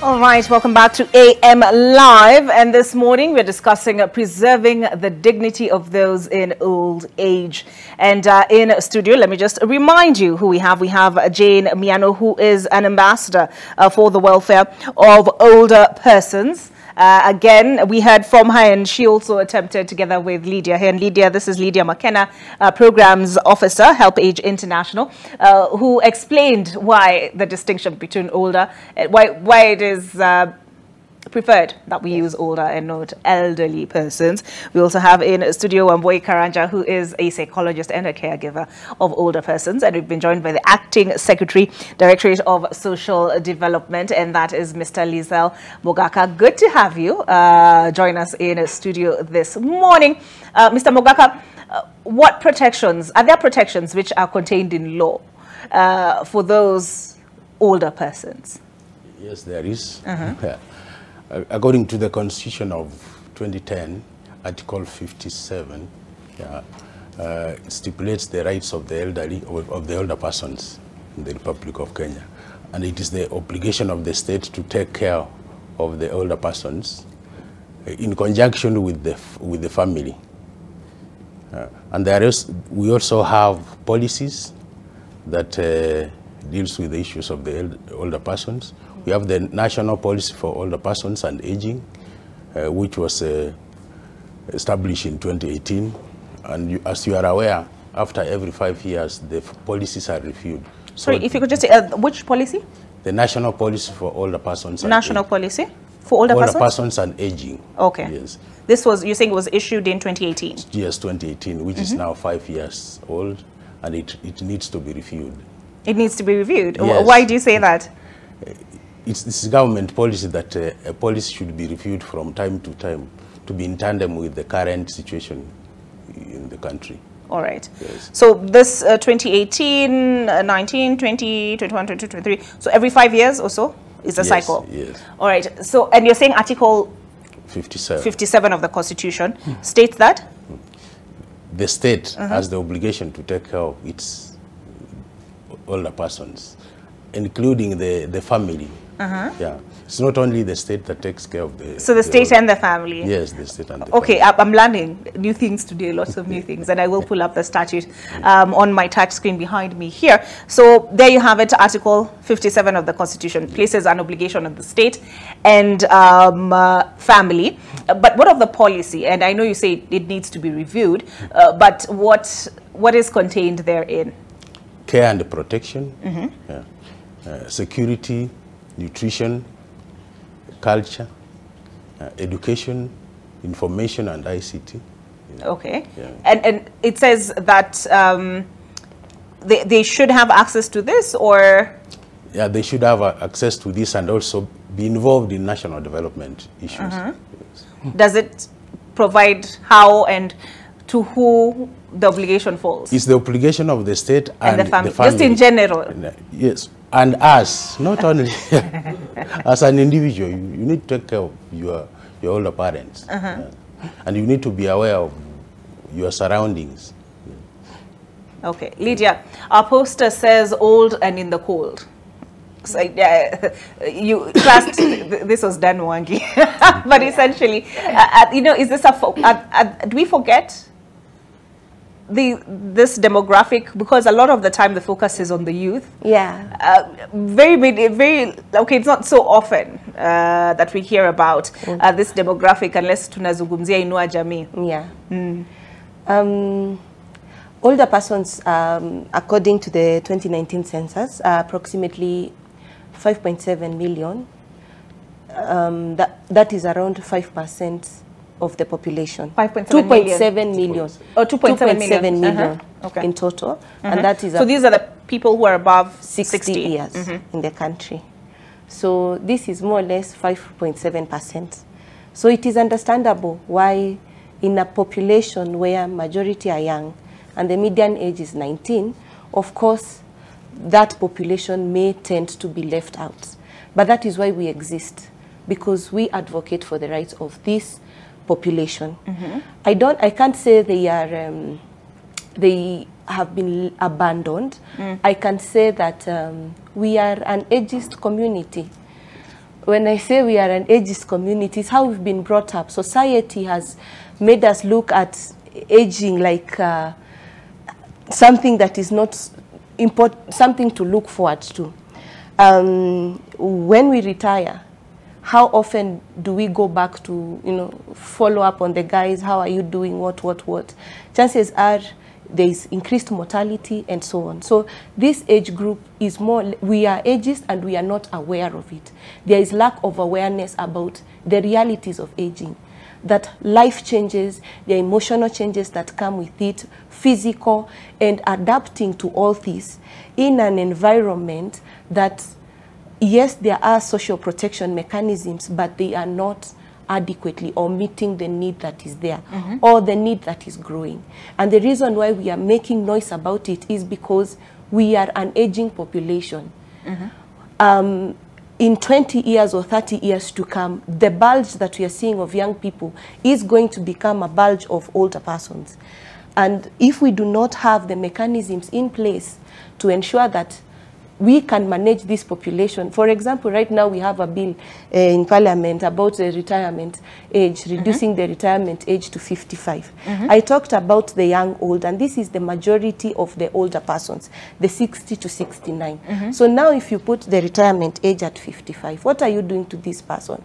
All right, welcome back to AM Live, and this morning we're discussing preserving the dignity of those in old age. And in studio, let me just remind you who we have. We have Jane Miano, who is an ambassador for the welfare of older persons. Again, we heard from her, and she also attempted together with Lydia here. And Lydia, this is Lydia McKenna, Programs Officer, Help Age International, who explained why the distinction between older, why it is preferred that we use older and not elderly persons. We also have in studio Wamboi Karanja, who is a psychologist and a caregiver of older persons, and we've been joined by the Acting Secretary, Directorate of Social Development, and that is Mr. Lizel Mogaka. Good to have you join us in studio this morning. Mr. Mogaka, what protections, are there protections which are contained in law for those older persons? Yes, there is. Yeah. According to the Constitution of 2010, Article 57, stipulates the rights of the elderly, of the older persons in the Republic of Kenya. And it is the obligation of the state to take care of the older persons in conjunction with the family. And we also have policies that deals with the issues of the older persons. We have the National Policy for Older Persons and Aging, which was established in 2018. And as you are aware, after every 5 years, the policies are reviewed. Sorry, if you could just say, which policy? The National Policy for Older Persons and National Policy for Older Persons and Aging. Okay. Yes. This was, you're saying, was issued in 2018? Yes, 2018, which is now 5 years old, and it needs to be reviewed. It needs to be reviewed? Yes. Why do you say that? It's government policy that a policy should be reviewed from time to time to be in tandem with the current situation in the country. All right. Yes. So this 2018, 19, 20, 21, 22, 23, so every 5 years or so is a cycle? Yes. All right. So, and you're saying Article 57 of the Constitution states that? The state has the obligation to take care of its older persons, including the family. Yeah, it's not only the state that takes care of the... So the state and the family? Yes, the state and the family. Okay, I'm learning new things today, lots of new things, and I will pull up the statute on my touch screen behind me here. So there you have it, Article 57 of the Constitution places an obligation on the state and family. But what of the policy? And I know you say it needs to be reviewed, but what is contained therein? Care and protection, security, nutrition, culture, education, information, and ICT. Okay. Yeah. And it says that they should have access to this, or? Yeah, they should have access to this and also be involved in national development issues. Yes. Does it provide how and to who the obligation falls? It's the obligation of the state and the family. Just in general? Yes. And us, not only as an individual, you need to take care of your older parents. And you need to be aware of your surroundings. Okay. Lydia, our poster says old and in the cold. So, you trust this was done Wangi. But essentially, you know, is this do we forget this demographic, because a lot of the time the focus is on the youth? Yeah. Very okay, it's not so often that we hear about this demographic unless tunazungumzia inua jamii. Yeah. Older persons, according to the 2019 census, are approximately 5.7 million. That is around 5% of the population. 2.7 million. Oh, 2.7 million. Okay. In total. And that is so these are the people who are above 60 years in the country. So this is more or less 5.7%. So it is understandable why in a population where majority are young and the median age is 19, of course, that population may tend to be left out. But that is why we exist, because we advocate for the rights of this population. I can't say they have been abandoned. I can say that we are an ageist community. when I say we are an ageist community, it's how we've been brought up. Society has made us look at aging like something that is not important, something to look forward to. When we retire, how often do we go back to, you know, follow up on the guys? How are you doing? What? Chances are there is increased mortality and so on. So this age group is more, we are ageist and we are not aware of it. There is lack of awareness about the realities of aging, that life changes, the emotional changes that come with it, physical, and adapting to all this in an environment that, yes, there are social protection mechanisms, but they are not adequately or meeting the need that is there, or the need that is growing. And the reason why we are making noise about it is because we are an aging population. In 20 years or 30 years to come, the bulge that we are seeing of young people is going to become a bulge of older persons. And if we do not have the mechanisms in place to ensure that we can manage this population. For example, right now we have a bill in Parliament about the retirement age, reducing the retirement age to 55. I talked about the young old, and this is the majority of the older persons, the 60 to 69. So now if you put the retirement age at 55, what are you doing to this person?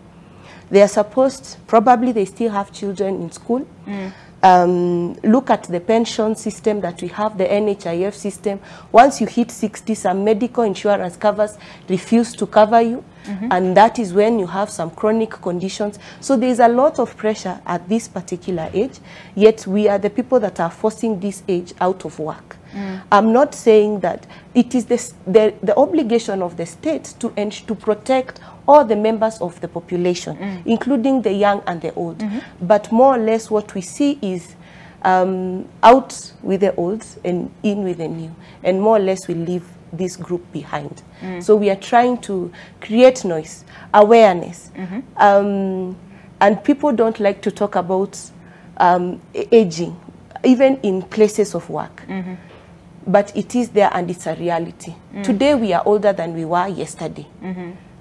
They are supposed, probably they still have children in school. Look at the pension system that we have, the NHIF system. Once you hit 60, some medical insurance covers refuse to cover you. And that is when you have some chronic conditions. So there is a lot of pressure at this particular age, yet we are the people that are forcing this age out of work. I'm not saying that it is the obligation of the state to protect all the members of the population, including the young and the old. But more or less what we see is out with the old and in with the new. And more or less we leave this group behind. So we are trying to create noise, awareness. And people don't like to talk about aging, even in places of work. But it is there and it's a reality. Today we are older than we were yesterday.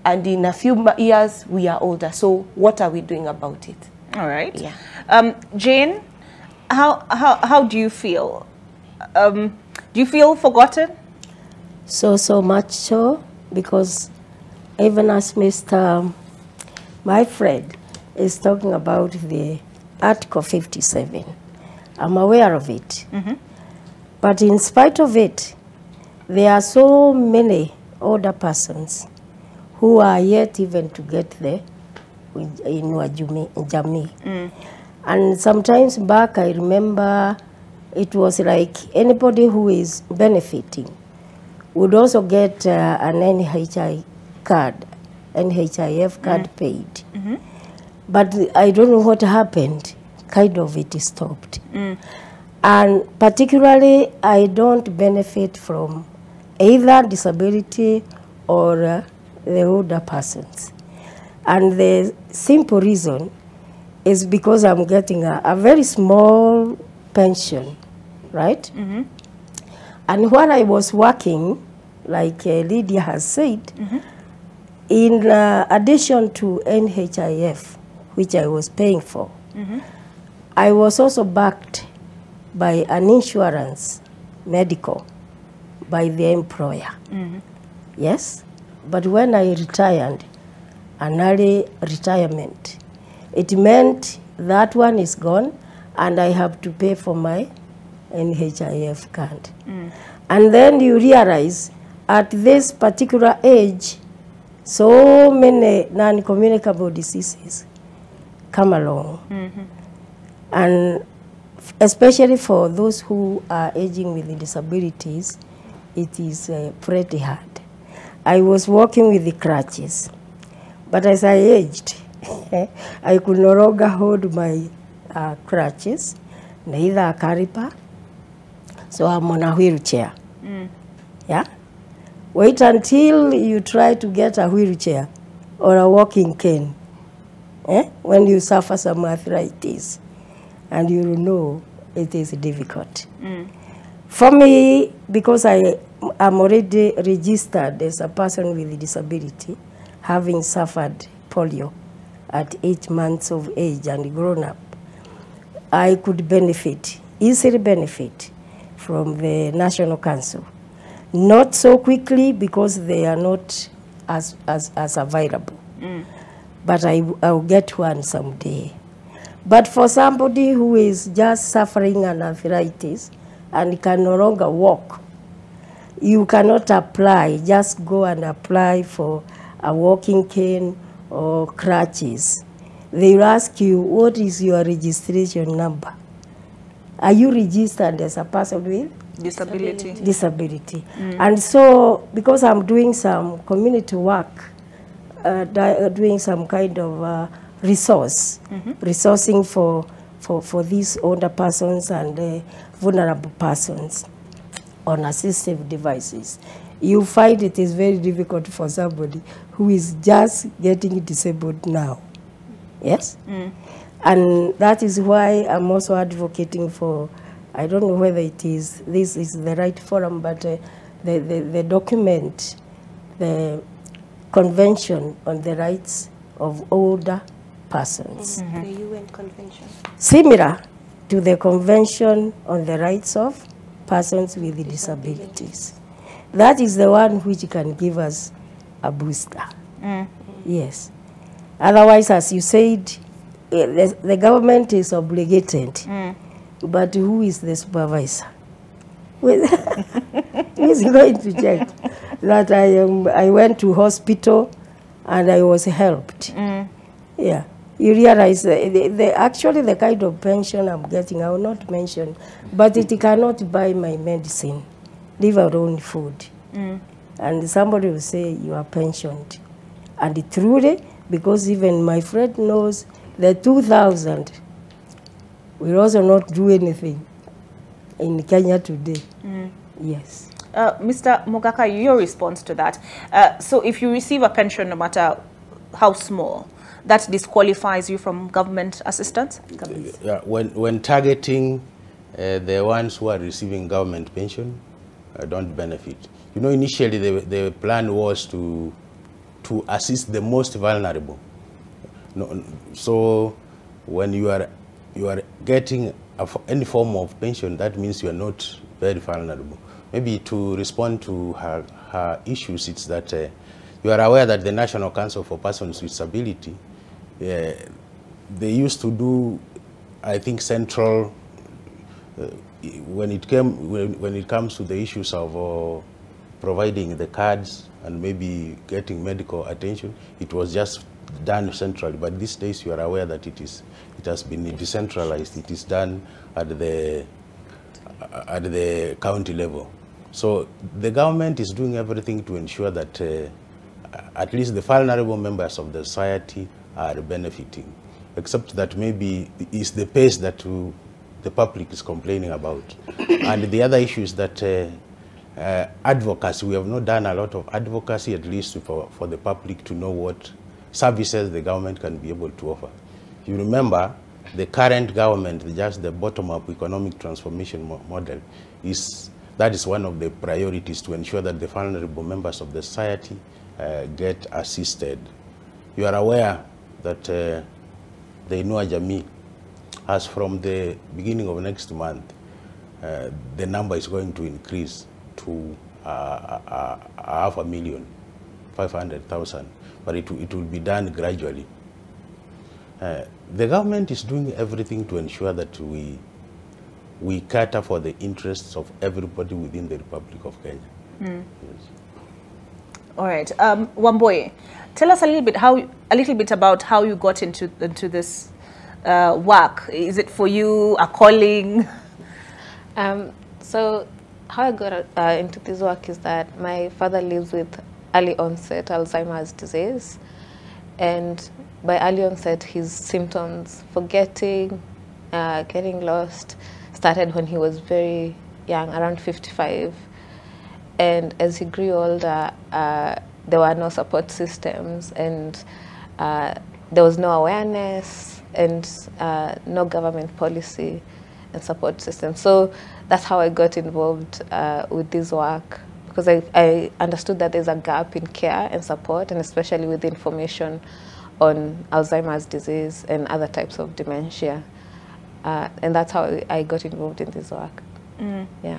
And in a few years, we are older. So what are we doing about it? All right. Yeah. Jane, how do you feel? Do you feel forgotten? So much so, because even as my friend is talking about the Article 57, I'm aware of it. But in spite of it, there are so many older persons who are yet even to get there in Jamii. And sometimes back, I remember it was like anybody who is benefiting would also get an NHIF card paid. But I don't know what happened. Kind of it stopped. And particularly, I don't benefit from either disability or the older persons. And the simple reason is because I'm getting a very small pension, right? And while I was working, like Lydia has said, in addition to NHIF, which I was paying for, I was also backed by an insurance, medical, by the employer. Yes? But when I retired, an early retirement, it meant that one is gone and I have to pay for my NHIF card. And then you realize at this particular age, so many non-communicable diseases come along. And especially for those who are aging with disabilities, it is pretty hard. I was walking with the crutches, but as I aged, I could no longer hold my crutches, neither a cariper, so I'm on a wheelchair. Yeah? Wait until you try to get a wheelchair or a walking cane, when you suffer some arthritis, and you know it is difficult. For me, because I am already registered as a person with a disability, having suffered polio at 8 months of age and grown up, I could benefit, easily benefit from the National Council. Not so quickly because they are not as available. But I'll get one someday. But for somebody who is just suffering an arthritis and can no longer walk, you cannot apply, just go and apply for a walking cane or crutches. They will ask you, what is your registration number? Are you registered as a person with disability? Disability. And so, because I'm doing some community work, doing some kind of resourcing for these older persons and vulnerable persons on assistive devices, you find it is very difficult for somebody who is just getting disabled now. Yes? And that is why I'm also advocating for, I don't know whether this is the right forum, but the document, the Convention on the Rights of Older Persons. The UN Convention. Similar to the Convention on the Rights of Persons with Disabilities. That is the one which can give us a booster. Yes. Otherwise, as you said, the government is obligated. But who is the supervisor? Who is going to check that I went to hospital and I was helped? Yeah. You realize actually the kind of pension I'm getting, I will not mention, but it cannot buy my medicine, leave alone food. And somebody will say, you are pensioned. And truly, because even my friend knows the 2,000 will also not do anything in Kenya today. Yes. Mr. Mogaka, your response to that. So if you receive a pension, no matter how small, that disqualifies you from government assistance? Yeah, when targeting the ones who are receiving government pension, don't benefit. You know, initially the plan was to assist the most vulnerable. No, so when you are getting any form of pension, that means you are not very vulnerable. Maybe to respond to her issues, it's that you are aware that the National Council for Persons with Disability, they used to do, I think, central, when it comes to the issues of providing the cards and maybe getting medical attention, it was just done centrally. But these days you are aware that it has been decentralized. It is done at the county level. So the government is doing everything to ensure that at least the vulnerable members of the society are benefiting, except that maybe it's the pace that the public is complaining about. And the other issue is that advocacy, we have not done a lot of advocacy, at least for the public to know what services the government can be able to offer. You remember, the current government, just the bottom-up economic transformation model, that is one of the priorities, to ensure that the vulnerable members of the society get assisted. You are aware that the Inua Jamii, as from the beginning of next month, the number is going to increase to 500,000, 500,000, but it will be done gradually. The government is doing everything to ensure that we cater for the interests of everybody within the Republic of Kenya. Yes. All right, Wamboye, tell us a little bit about how you got into this work. Is it for you a calling? So how I got into this work is that my father lives with early onset Alzheimer's disease, and by early onset his symptoms, forgetting, getting lost, started when he was very young, around 55. And as he grew older, there were no support systems, and there was no awareness and no government policy and support system. So that's how I got involved with this work, because I understood that there's a gap in care and support, and especially with information on Alzheimer's disease and other types of dementia. And that's how I got involved in this work. Yeah.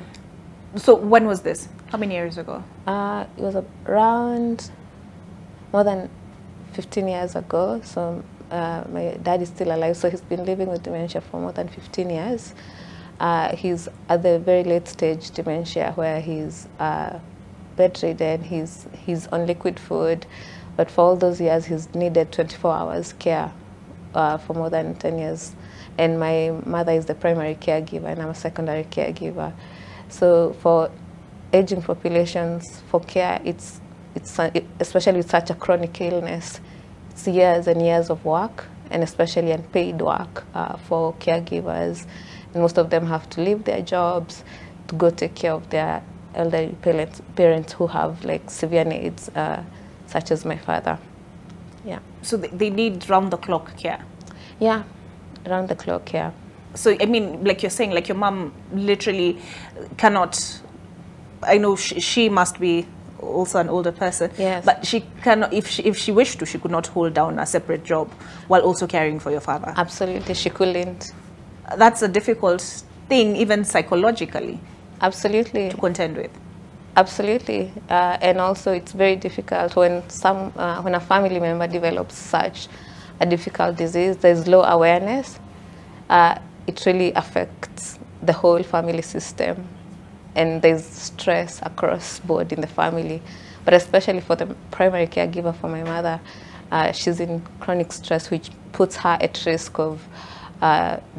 So when was this? How many years ago? It was around more than 15 years ago. So my dad is still alive, so he's been living with dementia for more than 15 years. He's at the very late stage dementia where he's bedridden, he's on liquid food, but for all those years he's needed 24 hours care for more than 10 years. And my mother is the primary caregiver and I'm a secondary caregiver. So for aging populations, for care, it's especially with such a chronic illness, it's years and years of work, and especially unpaid work for caregivers. And most of them have to leave their jobs to go take care of their elderly parents who have like severe needs, such as my father. Yeah. So they need round-the-clock care? Yeah, round-the-clock care. So, I mean, like you're saying, like your mom literally cannot, I know she must be also an older person, yes, but she cannot, if she wished to, she could not hold down a separate job while also caring for your father. Absolutely, she couldn't. That's a difficult thing, even psychologically. Absolutely. To contend with. Absolutely, and also it's very difficult when when a family member develops such a difficult disease. There's low awareness. It really affects the whole family system, and there's stress across board in the family. But especially for the primary caregiver, for my mother, she's in chronic stress, which puts her at risk of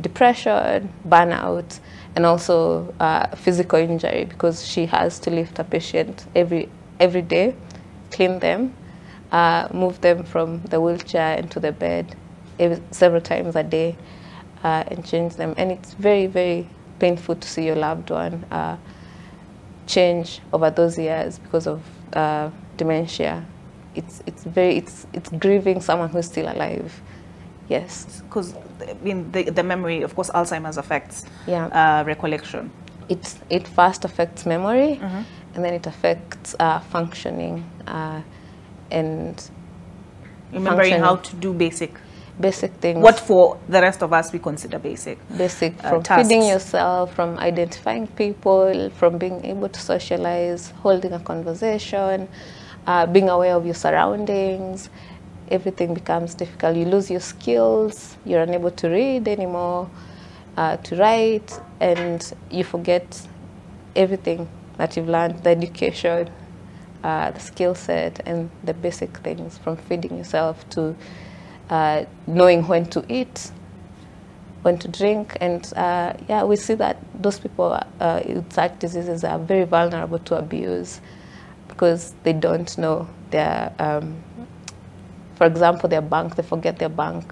depression, burnout, and also physical injury, because she has to lift a patient every day, clean them, move them from the wheelchair into the bed several times a day, and change them. And it's very, very painful to see your loved one change over those years because of dementia. It's grieving someone who's still alive. Yes. Because in the memory, of course, Alzheimer's affects recollection. It first affects memory, and then it affects functioning and remembering how to do basic things. What for the rest of us we consider basic. From tasks. Feeding yourself, from identifying people, from being able to socialize, holding a conversation, being aware of your surroundings. Everything becomes difficult. You lose your skills. You're unable to read anymore, to write, and you forget everything that you've learned, the education, the skill set, and the basic things, from feeding yourself to knowing when to eat, when to drink. And yeah, we see that those people with such diseases are very vulnerable to abuse because they don't know their for example, their bank, they forget their bank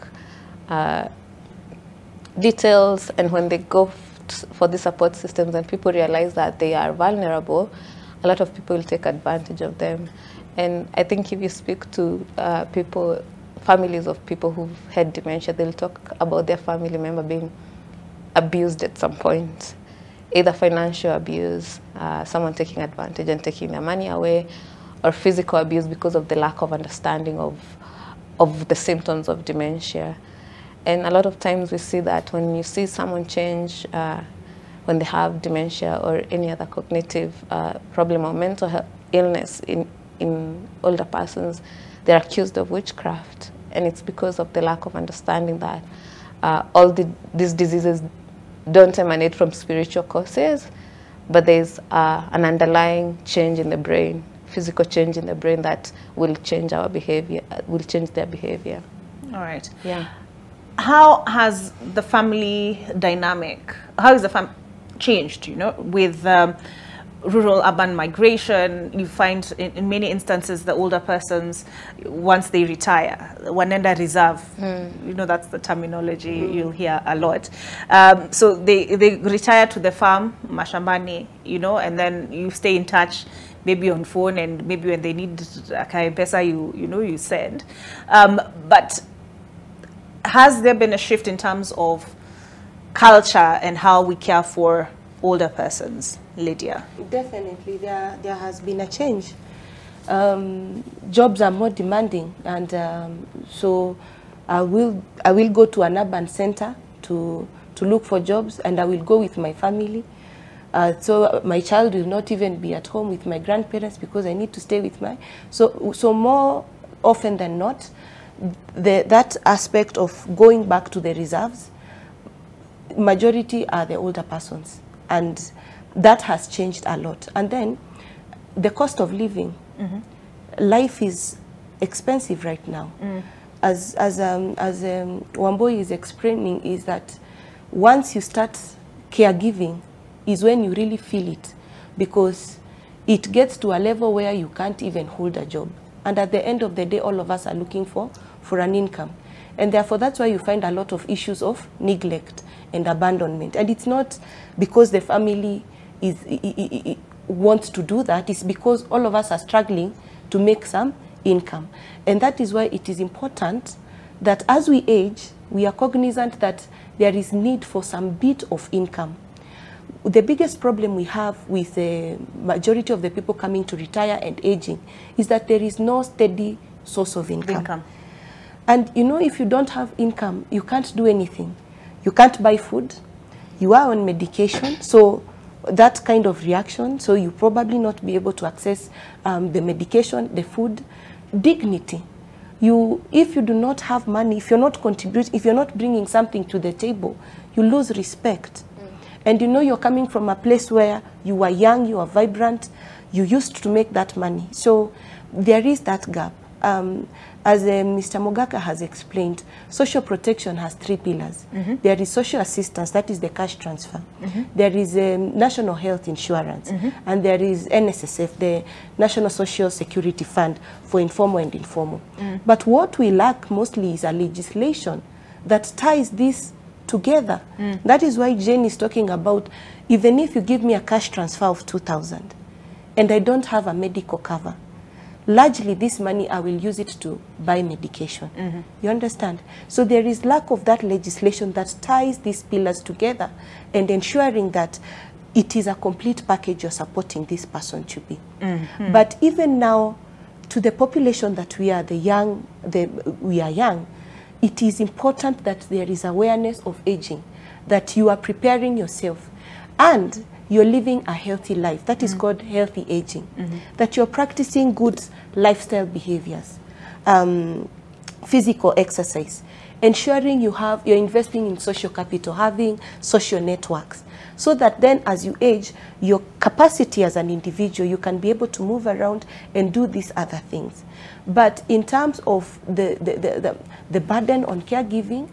details, and when they go for the support systems and people realize that they are vulnerable, a lot of people will take advantage of them. And I think if you speak to families of people who've had dementia, they'll talk about their family member being abused at some point, either financial abuse, someone taking advantage and taking their money away, or physical abuse because of the lack of understanding of the symptoms of dementia. And a lot of times we see that when you see someone change when they have dementia or any other cognitive problem or mental health illness in older persons, they're accused of witchcraft. And it's because of the lack of understanding that all these diseases don't emanate from spiritual causes, but there's an underlying change in the brain, physical change in the brain that will change our behavior, will change their behavior. All right. Yeah. How has the family dynamic, how is the family changed, you know, with rural-urban migration? You find in many instances the older persons, once they retire, wanenda reserve, you know, that's the terminology you'll hear a lot. So they retire to the farm, mashambani, you know, and then you stay in touch, maybe on phone, and maybe when they need a pesa, you send. But has there been a shift in terms of culture and how we care for older persons, Lydia? Definitely, there has been a change. Jobs are more demanding, and so I will go to an urban center to look for jobs, and I will go with my family. So my child will not even be at home with my grandparents because I need to stay with my... So more often than not, that aspect of going back to the reserves, majority are the older persons, and that has changed a lot. And then the cost of living, life is expensive right now. As Wamboi is explaining, is that once you start caregiving is when you really feel it, because it gets to a level where you can't even hold a job. And at the end of the day, all of us are looking for an income. And therefore, that's why you find a lot of issues of neglect and abandonment. And it's not because the family wants to do that. It's because all of us are struggling to make some income. And that is why it is important that as we age, we are cognizant that there is need for some bit of income. The biggest problem we have with the majority of the people coming to retire and aging is that there is no steady source of income. And you know, if you don't have income, you can't do anything. You can't buy food. You are on medication, so that kind of reaction, so you probably not be able to access the medication, the food. Dignity. If you do not have money, if you're not contributing, if you're not bringing something to the table, you lose respect. And you know, you're coming from a place where you were young, you were vibrant, you used to make that money. So there is that gap. As Mr. Mogaka has explained, social protection has 3 pillars. There is social assistance, that is the cash transfer. There is national health insurance. And there is NSSF, the National Social Security Fund for informal and informal. But what we lack mostly is a legislation that ties this together. That is why Jane is talking about, even if you give me a cash transfer of 2,000 and I don't have a medical cover, largely this money I will use it to buy medication. You understand? So there is lack of that legislation that ties these pillars together and ensuring that it is a complete package you're supporting this person to be. But even now, to the population that we are, we are young, it is important that there is awareness of aging, that you are preparing yourself and you're living a healthy life. That is called healthy aging. That you're practicing good lifestyle behaviors, physical exercise, ensuring you're investing in social capital, having social networks, so that then as you age, your capacity as an individual, you can be able to move around and do these other things. But in terms of the burden on caregiving,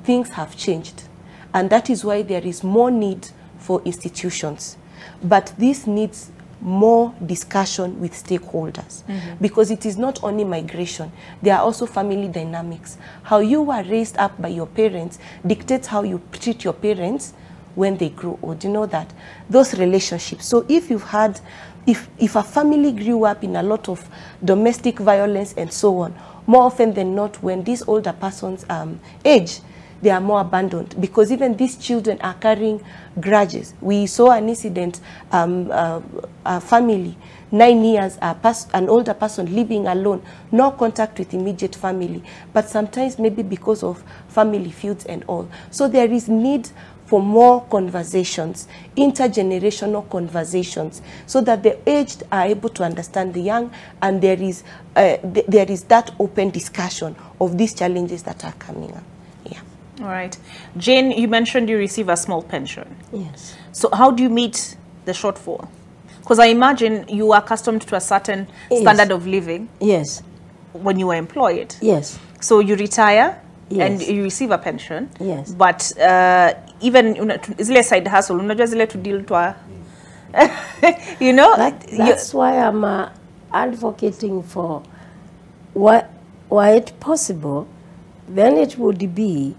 things have changed. And that is why there is more need for institutions. But this needs more discussion with stakeholders, because it is not only migration, there are also family dynamics. How you were raised up by your parents dictates how you treat your parents when they grow old. You know that? Those relationships. So if you've had, if a family grew up in a lot of domestic violence and so on, more often than not, when these older persons age, they are more abandoned, because even these children are carrying grudges. We saw an incident, a family, 9 years, an older person living alone, no contact with immediate family, but sometimes maybe because of family feuds and all. So there is need for more conversations, intergenerational conversations, so that the aged are able to understand the young, and there is that open discussion of these challenges that are coming up. Yeah. All right. Jane, you mentioned you receive a small pension. Yes. So how do you meet the shortfall? Because I imagine you are accustomed to a certain standard of living. Yes. When you were employed. Yes. So you retire. Yes. And you receive a pension. Yes. But even zile side hustle, unajua zile to deal to you know. That's why I'm advocating for why it possible. Then it would be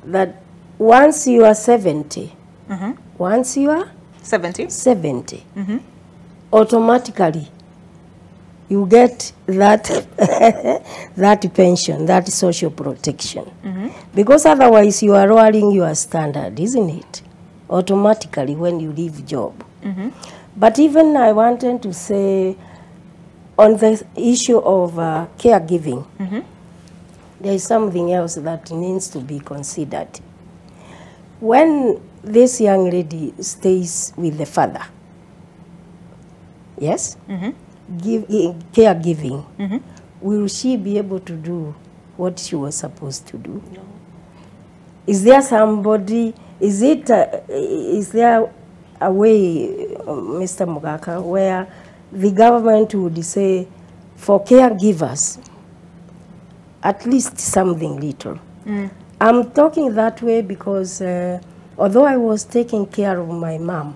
that once you are 70, once you are 70, automatically you get that that pension, that social protection. Because otherwise you are lowering your standard, isn't it? automatically when you leave job. But even I wanted to say on the issue of caregiving, there is something else that needs to be considered. When this young lady stays with the father, yes, caregiving, will she be able to do what she was supposed to do? No. Is there somebody, is there a way, Mr. Mugaka, where the government would say for caregivers, at least something little? I'm talking that way because although I was taking care of my mom,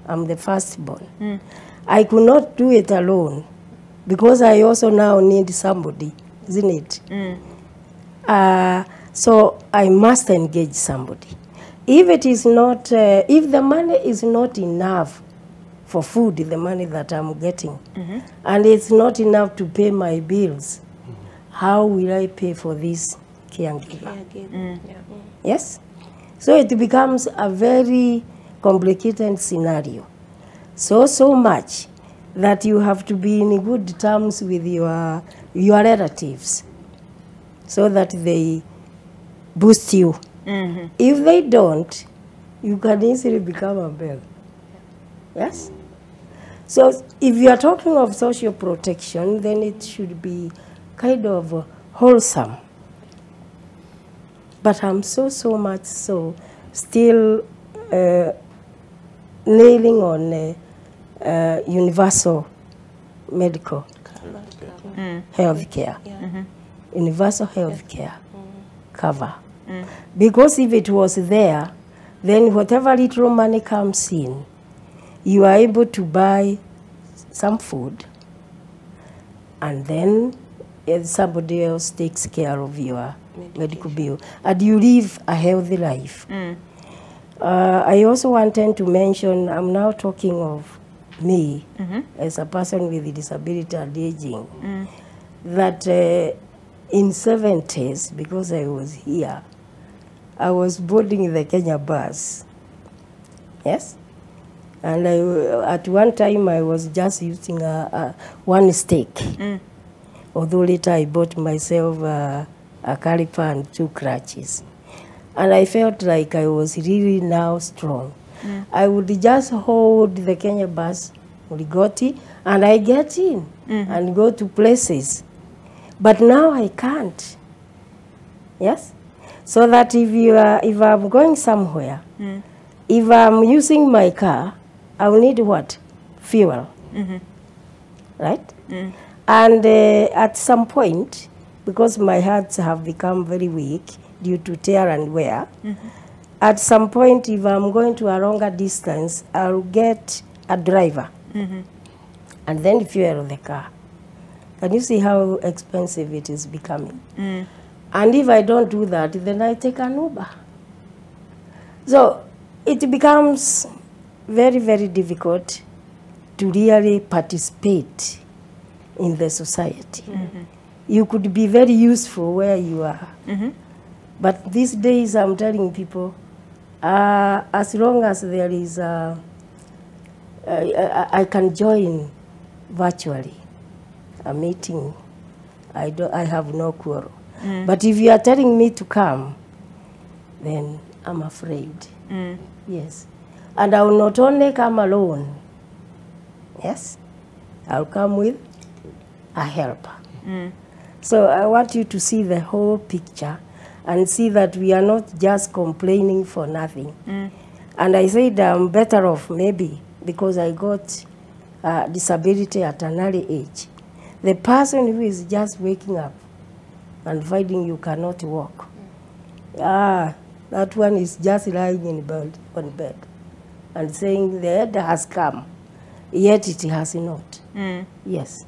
I'm the firstborn, I could not do it alone because I also now need somebody, isn't it? So I must engage somebody. If it is not, if the money is not enough for food, the money that I'm getting, and it's not enough to pay my bills, how will I pay for this caregiver? Yes? So it becomes a very complicated scenario. So much that you have to be in good terms with your relatives so that they boost you. If they don't, you can easily become a beggar. Yes? So if you are talking of social protection, then it should be kind of wholesome. But I'm so much so still nailing on universal medical health care, universal health care cover. Because if it was there, then whatever little money comes in, you are able to buy some food, and then somebody else takes care of your medical bill, and you live a healthy life. I also wanted to mention, I'm now talking of me as a person with a disability and aging, that in 70s, because I was here, I was boarding the Kenya bus. Yes? And at one time I was just using one stick. Although later I bought myself a caliper and 2 crutches. And I felt like I was really now strong. I would just hold the Kenya bus, Uligoti, and I get in and go to places. But now I can't. Yes? So that if I'm going somewhere, if I'm using my car, I will need what? Fuel. Right? And at some point, because my hands have become very weak due to tear and wear, at some point, if I'm going to a longer distance, I'll get a driver and then fuel the car. Can you see how expensive it is becoming? And if I don't do that, then I take an Uber. So it becomes very, very difficult to really participate in the society. You could be very useful where you are. But these days I'm telling people, as long as there is I can join virtually a meeting, I have no quarrel. But if you are telling me to come, then I'm afraid. Yes. And I will not only come alone. Yes. I'll come with a helper. So I want you to see the whole picture and see that we are not just complaining for nothing. And I said I'm better off maybe because I got disability at an early age. The person who is just waking up and finding you cannot walk, that one is just lying in bed, on bed and saying the end has come, yet it has not. Yes.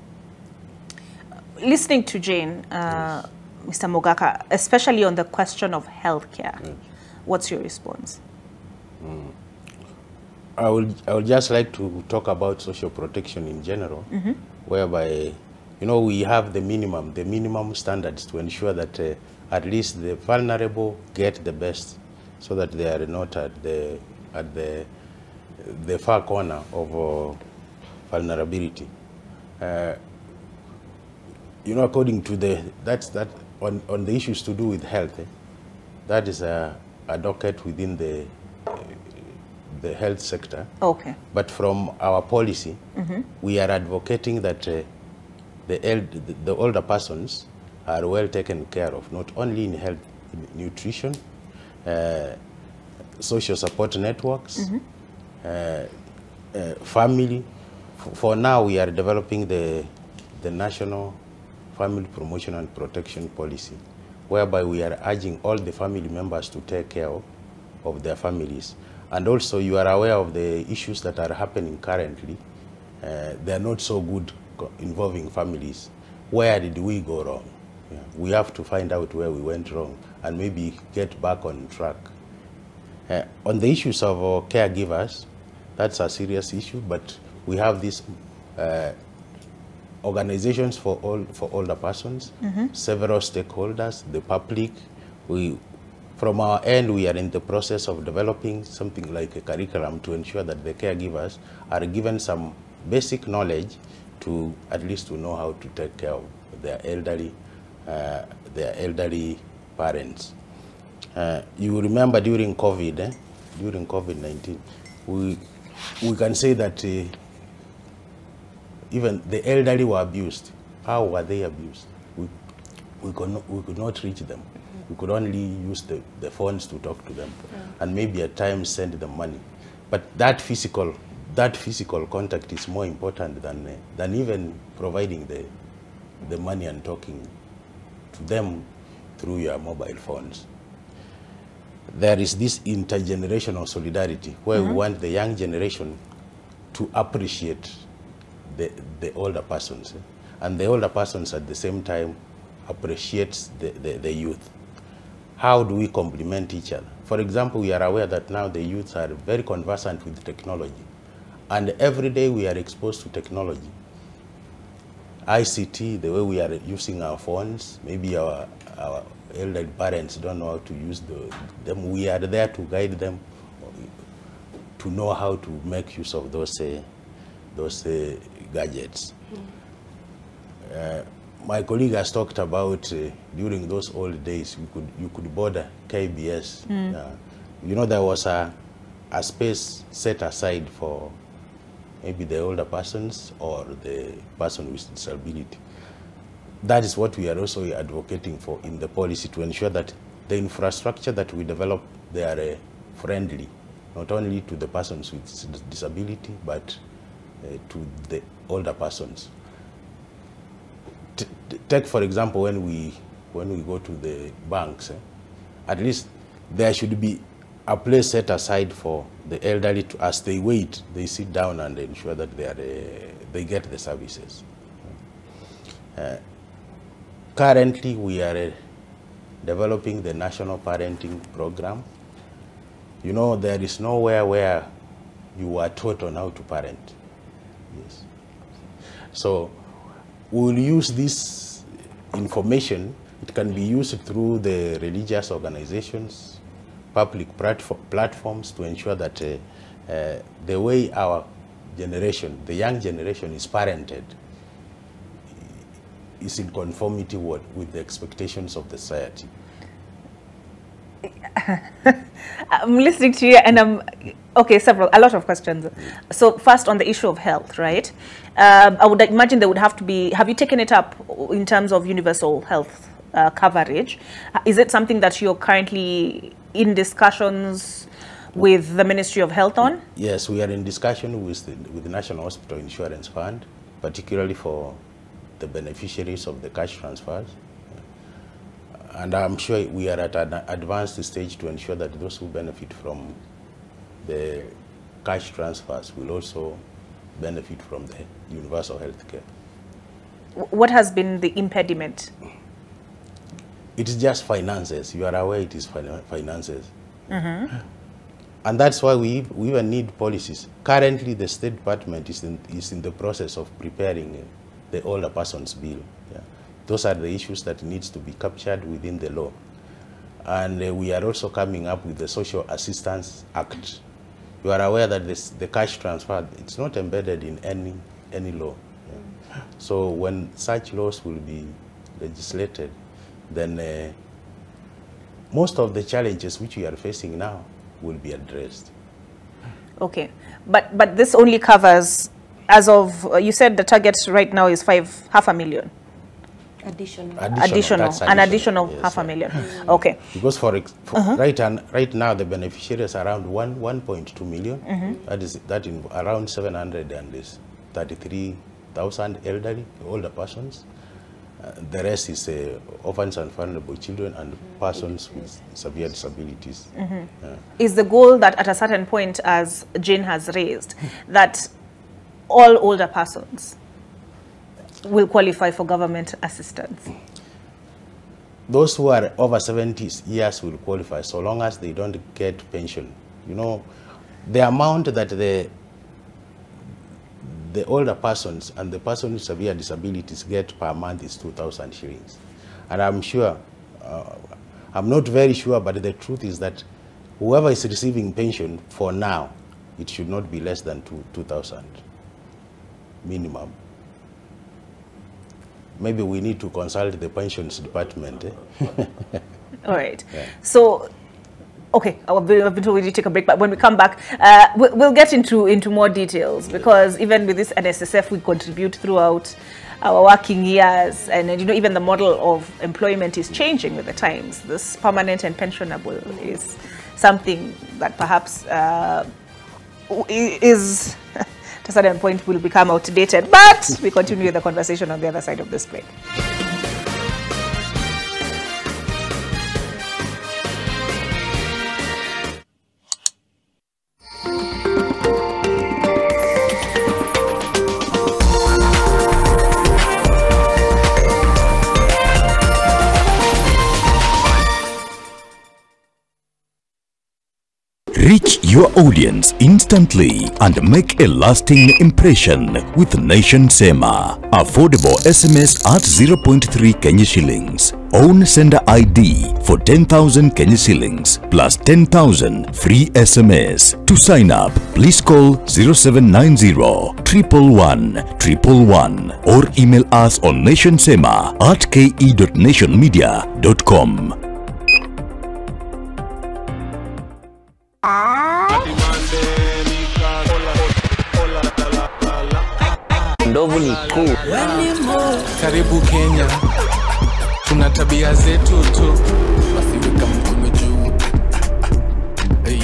Listening to Jane, Mr. Mogaka, especially on the question of healthcare, what's your response? I would just like to talk about social protection in general, whereby, you know, we have the minimum standards to ensure that at least the vulnerable get the best, so that they are not at the at the far corner of vulnerability. You know, according to on the issues to do with health, that is a docket within the health sector. Okay. But from our policy, we are advocating that the older persons are well taken care of, not only in health, in nutrition, social support networks, family. For now, we are developing the National Family Promotion and Protection Policy, whereby we are urging all the family members to take care of their families. And also, you are aware of the issues that are happening currently. They are not so good involving families. Where did we go wrong? Yeah. We have to find out where we went wrong and maybe get back on track. On the issues of caregivers, that's a serious issue, but we have these organizations for older persons, several stakeholders, the public. From our end, we are in the process of developing something like a curriculum to ensure that the caregivers are given some basic knowledge to at least to know how to take care of their elderly parents. You remember during COVID, during COVID-19, we can say that even the elderly were abused. How were they abused? We could not reach them. We could only use the phones to talk to them, and maybe at times send them money. But that physical contact is more important than even providing the money and talking to them through your mobile phones. There is this intergenerational solidarity where we want the young generation to appreciate the older persons, and the older persons at the same time appreciates the youth. How do we complement each other? For example, we are aware that now the youths are very conversant with technology, and every day we are exposed to technology. ICT, the way we are using our phones, maybe our elderly parents don't know how to use them. We are there to guide them to know how to make use of those gadgets. My colleague has talked about during those old days, you could board a KBS. You know, there was a space set aside for maybe the older persons or the person with disability. That is what we are also advocating for in the policy, to ensure that the infrastructure that we develop, they are friendly, not only to the persons with disability, but to the older persons. Take, for example, when we go to the banks, at least there should be a place set aside for the elderly to, as they wait, they sit down and ensure that they get the services. Currently, we are developing the National Parenting Program. You know, there is nowhere where you are taught on how to parent. Yes. So we'll use this information. It can be used through the religious organizations, public platforms, to ensure that the way our generation, the young generation, is parented is in conformity with the expectations of the society. I'm listening to you, and a lot of questions. So first, on the issue of health, right? I would imagine there would have to be, have you taken it up in terms of universal health coverage? Is it something that you're currently in discussions with the Ministry of Health on? Yes, we are in discussion with the National Hospital Insurance Fund, particularly for the beneficiaries of the cash transfers. And I'm sure we are at an advanced stage to ensure that those who benefit from the cash transfers will also benefit from the universal health care. What has been the impediment? It is just finances. You are aware it is finances. And that's why we even need policies. Currently, the State Department is in the process of preparing the older persons bill. Yeah. Those are the issues that needs to be captured within the law. And we are also coming up with the Social Assistance Act. you are aware that the cash transfer, it's not embedded in any law. Yeah. So when such laws will be legislated, then most of the challenges which we are facing now will be addressed. Okay, but this only covers, as of, you said the target right now is 500,000. Additional. An additional yes, 500,000. Okay. Because right now the beneficiaries are around 1.2 million. That in around 733,000 older persons. The rest is orphans and vulnerable children and persons with severe disabilities. Is the goal that at a certain point, as Jane has raised, that all older persons will qualify for government assistance? Those who are over 70 years will qualify, so long as they don't get pension. You know, the amount that the older persons and the person with severe disabilities get per month is 2,000 shillings. And I'm sure, I'm not very sure, but the truth is that whoever is receiving pension for now, it should not be less than 2,000 minimum. Maybe we need to consult the pensions department. All right. Yeah. So, okay, I've been told we need to take a break, but when we come back, we'll get into more details, because even with this NSSF, we contribute throughout our working years, and you know, even the model of employment is changing with the times. This permanent and pensionable is something that perhaps is to a certain point will become outdated, but we continue the conversation on the other side of this break. Reach your audience instantly and make a lasting impression with Nation Sema. Affordable SMS at 0.3 Kenya shillings. Own sender ID for 10,000 Kenya shillings plus 10,000 free SMS. To sign up, please call 0790 111 111 or email us on nationsema@ke.nationmedia.com. Ndovu ni kuu. Karibu Kenya, tuna tabia zetu tu. Basi weka mkono juu.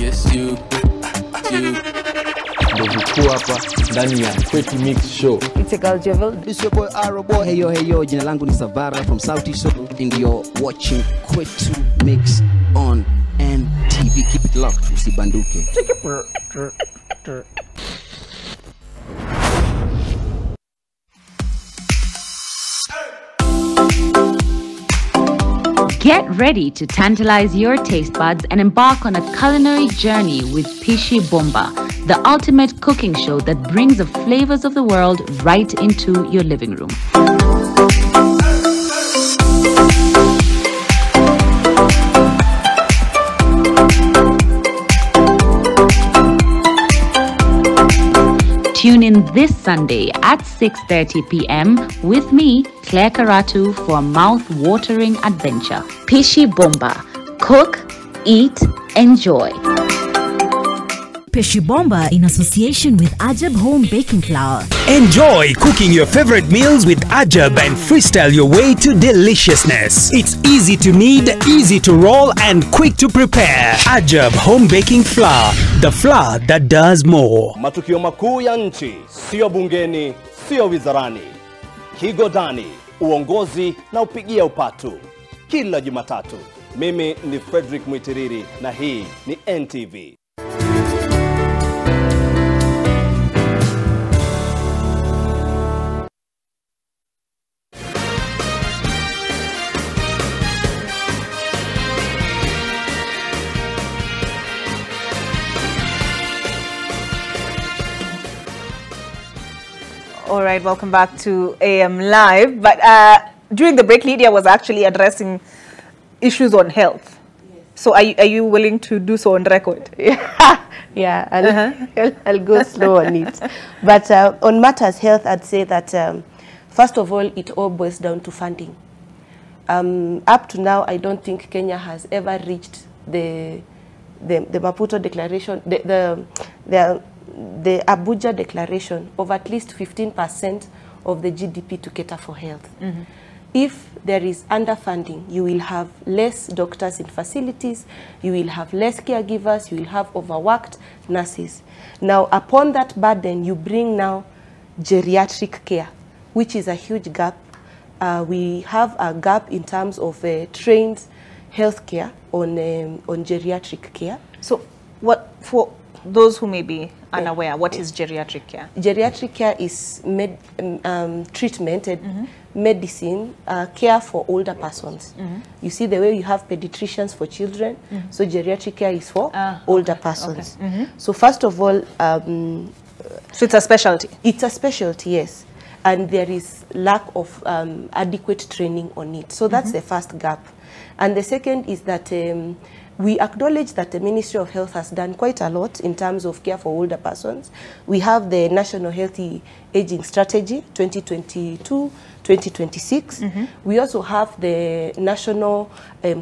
Yes you. Ndovu kuu hapa ndani ya Kwetu Mix Show. It's a girl Javel. This your boy Arobo. Hey yo, jina langu ni Savara from South East and you're watching Kwetu Mix on NTV. Keep it locked, usibanduke. Get ready to tantalize your taste buds and embark on a culinary journey with Pishi Bomba, the ultimate cooking show that brings the flavors of the world right into your living room. Tune in this Sunday at 6:30 p.m. with me, Claire Karatu, for a mouth-watering adventure. Pishi Bomba. Cook, eat, enjoy. Pishi Bomba in association with Ajab Home Baking Flour. Enjoy cooking your favorite meals with Ajab and freestyle your way to deliciousness. It's easy to knead, easy to roll, and quick to prepare. Ajab Home Baking Flour, the flour that does more. Matukio makuu ya nchi, sio bungeni, sio wizarani. Kigodani, uongozi na upigia upatu. Kila Jumatatu. Mimi ni Frederick Mwitiriri na hii ni NTV. All right, welcome back to AM Live. But during the break, Lydia was actually addressing issues on health. Yes. So are you willing to do so on record? Yeah. Yeah, I'll go slow on it. But on matters health, I'd say that first of all, it all boils down to funding. Up to now, I don't think Kenya has ever reached the Maputo Declaration, the Abuja Declaration of at least 15% of the GDP to cater for health. Mm-hmm. If there is underfunding, you will have less doctors in facilities, you will have less caregivers, you will have overworked nurses. Now, upon that burden, you bring now geriatric care, which is a huge gap. We have a gap in terms of trained healthcare on geriatric care. So, what for those who may be unaware, what is geriatric care? Geriatric care is treatment and medicine care for older persons. You see the way you have pediatricians for children, so geriatric care is for older persons. So first of all, so it's a specialty? It's a specialty, yes. And there is lack of adequate training on it. So that's the first gap. And the second is that we acknowledge that the Ministry of Health has done quite a lot in terms of care for older persons. We have the National Healthy Aging Strategy 2022-2026. We also have the National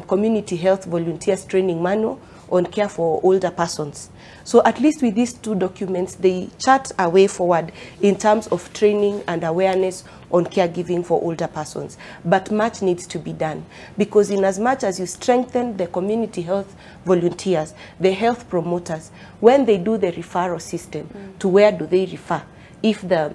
Community Health Volunteers Training Manual on care for older persons. So at least with these two documents, they chart a way forward in terms of training and awareness on caregiving for older persons. But much needs to be done, because in as much as you strengthen the community health volunteers, the health promoters, when they do the referral system, to where do they refer? If the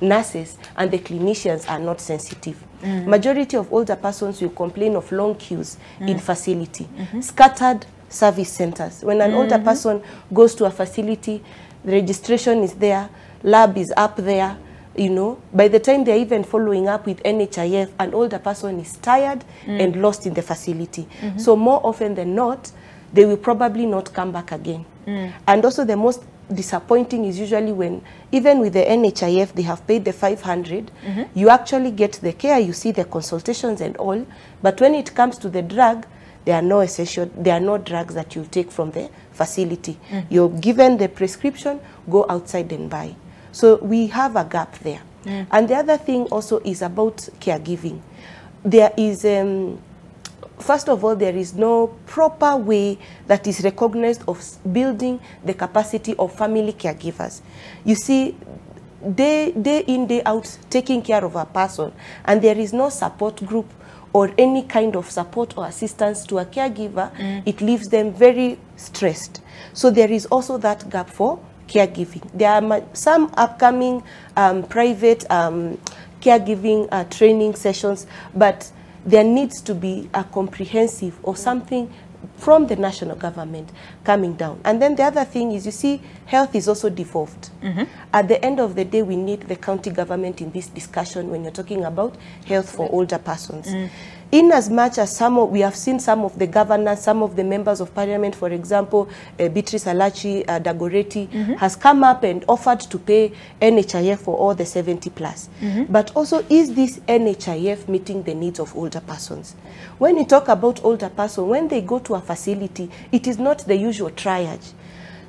nurses and the clinicians are not sensitive. Majority of older persons will complain of long queues in facility, scattered service centers. When an older person goes to a facility, the registration is there, lab is up there, you know. By the time they're even following up with NHIF, an older person is tired and lost in the facility. So more often than not, they will probably not come back again. And also the most disappointing is usually when, even with the NHIF, they have paid the 500, you actually get the care, you see the consultations and all, but when it comes to the drug, there are no essential, there are no drugs that you take from the facility. You're given the prescription, go outside and buy. So we have a gap there. And the other thing also is about caregiving. There is, first of all, there is no proper way that is recognized of building the capacity of family caregivers. You see, day in, day out, taking care of a person, and there is no support group or any kind of support or assistance to a caregiver, it leaves them very stressed. So there is also that gap for caregiving. There are some upcoming private caregiving training sessions, but there needs to be a comprehensive or something from the national government coming down. And then the other thing is, you see, health is also devolved. At the end of the day, we need the county government in this discussion when you're talking about health for older persons. In as much as we have seen some of the governors, some of the members of parliament, for example, Beatrice Alachi Dagoretti, has come up and offered to pay NHIF for all the 70 plus. But also, is this NHIF meeting the needs of older persons? When you talk about older person, when they go to a facility, it is not the usual triage.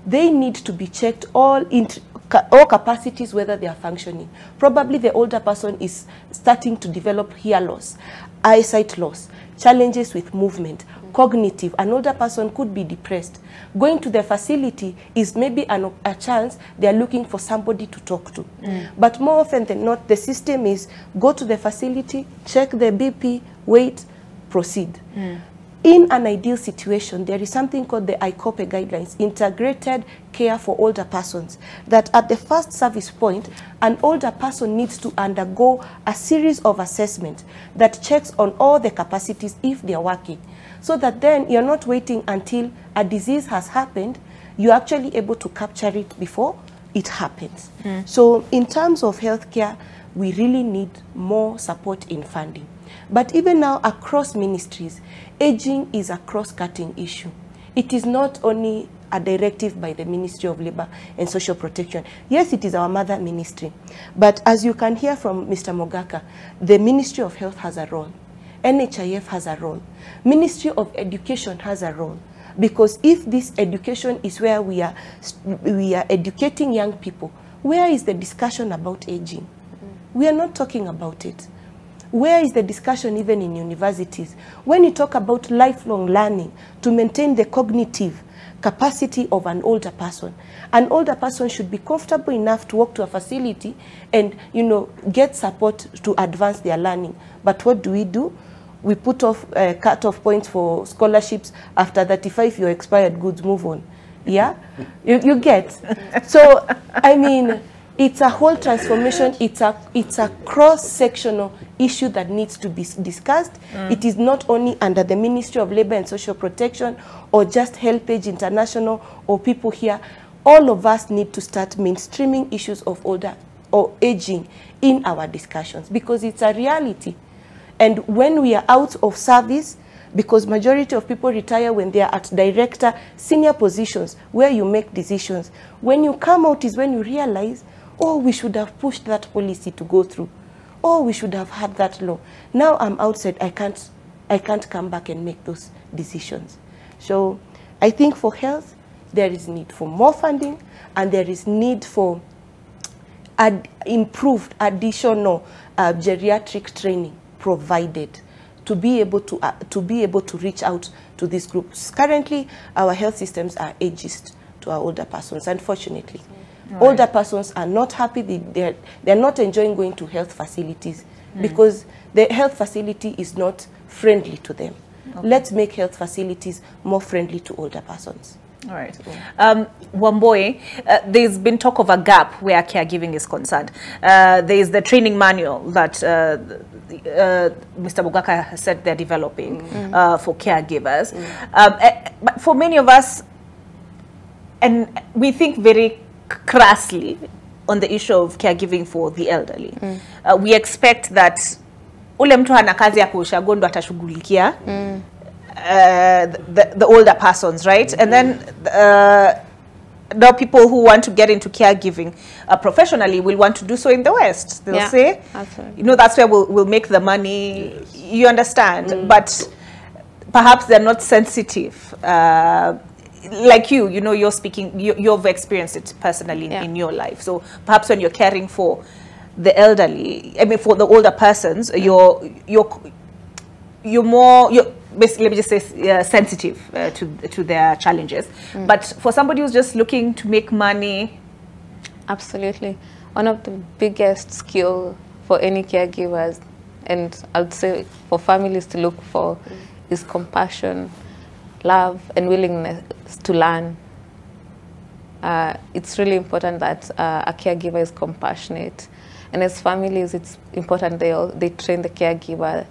They need to be checked all capacities, whether they are functioning. Probably the older person is starting to develop hear loss, eyesight loss, challenges with movement, cognitive. An older person could be depressed. Going to the facility is maybe a chance they are looking for somebody to talk to. But more often than not, the system is go to the facility, check the BP, wait, proceed. In an ideal situation, there is something called the ICOPE guidelines, integrated care for older persons, that at the first service point, an older person needs to undergo a series of assessments that checks on all the capacities if they are working, so that then you're not waiting until a disease has happened, you're actually able to capture it before it happens. So in terms of healthcare, we really need more support in funding. But even now, across ministries, aging is a cross-cutting issue. It is not only a directive by the Ministry of Labour and Social Protection. Yes, it is our mother ministry. But as you can hear from Mr. Mogaka, the Ministry of Health has a role. NHIF has a role. Ministry of Education has a role. Because if this education is where we are educating young people, where is the discussion about aging? We are not talking about it. Where is the discussion even in universities? When you talk about lifelong learning to maintain the cognitive capacity of an older person should be comfortable enough to walk to a facility and, you know, get support to advance their learning. But what do? We put off cut-off points for scholarships. After 35, your expired goods, move on. Yeah? you get? So, I mean, it's a whole transformation. It's a cross-sectional issue that needs to be discussed. It is not only under the Ministry of Labor and Social Protection or just HelpAge International or people here. All of us need to start mainstreaming issues of older or aging in our discussions because it's a reality. And when we are out of service, because majority of people retire when they are at director, senior positions where you make decisions. When you come out is when you realize, oh, we should have pushed that policy to go through. Oh, we should have had that law. Now I'm outside, I can't come back and make those decisions. So I think for health, there is need for more funding and there is need for improved additional geriatric training provided to be able to reach out to these groups. Currently, our health systems are ageist to our older persons, unfortunately. Right. Older persons are not happy, they're not enjoying going to health facilities because the health facility is not friendly to them. Okay. Let's make health facilities more friendly to older persons. All right. Wamboi, there's been talk of a gap where caregiving is concerned. There's the training manual that Mr. Bugaka has said they're developing for caregivers. But for many of us, and we think very crassly on the issue of caregiving for the elderly. We expect that ule mtu hana kazi ya kushagondo atashughulikia the older persons, right? And then now people who want to get into caregiving professionally will want to do so in the West. They'll say, absolutely. You know, that's where we'll make the money. Yes. You understand? But perhaps they're not sensitive. Like you know, you're speaking, you've experienced it personally in your life. So perhaps when you're caring for the elderly, I mean, for the older persons, you're more, basically, let me just say, sensitive to their challenges. But for somebody who's just looking to make money, absolutely, one of the biggest skill for any caregivers, and I'd say for families to look for, is compassion, love, and willingness to learn. It's really important that a caregiver is compassionate, and as families, it's important they train the caregiver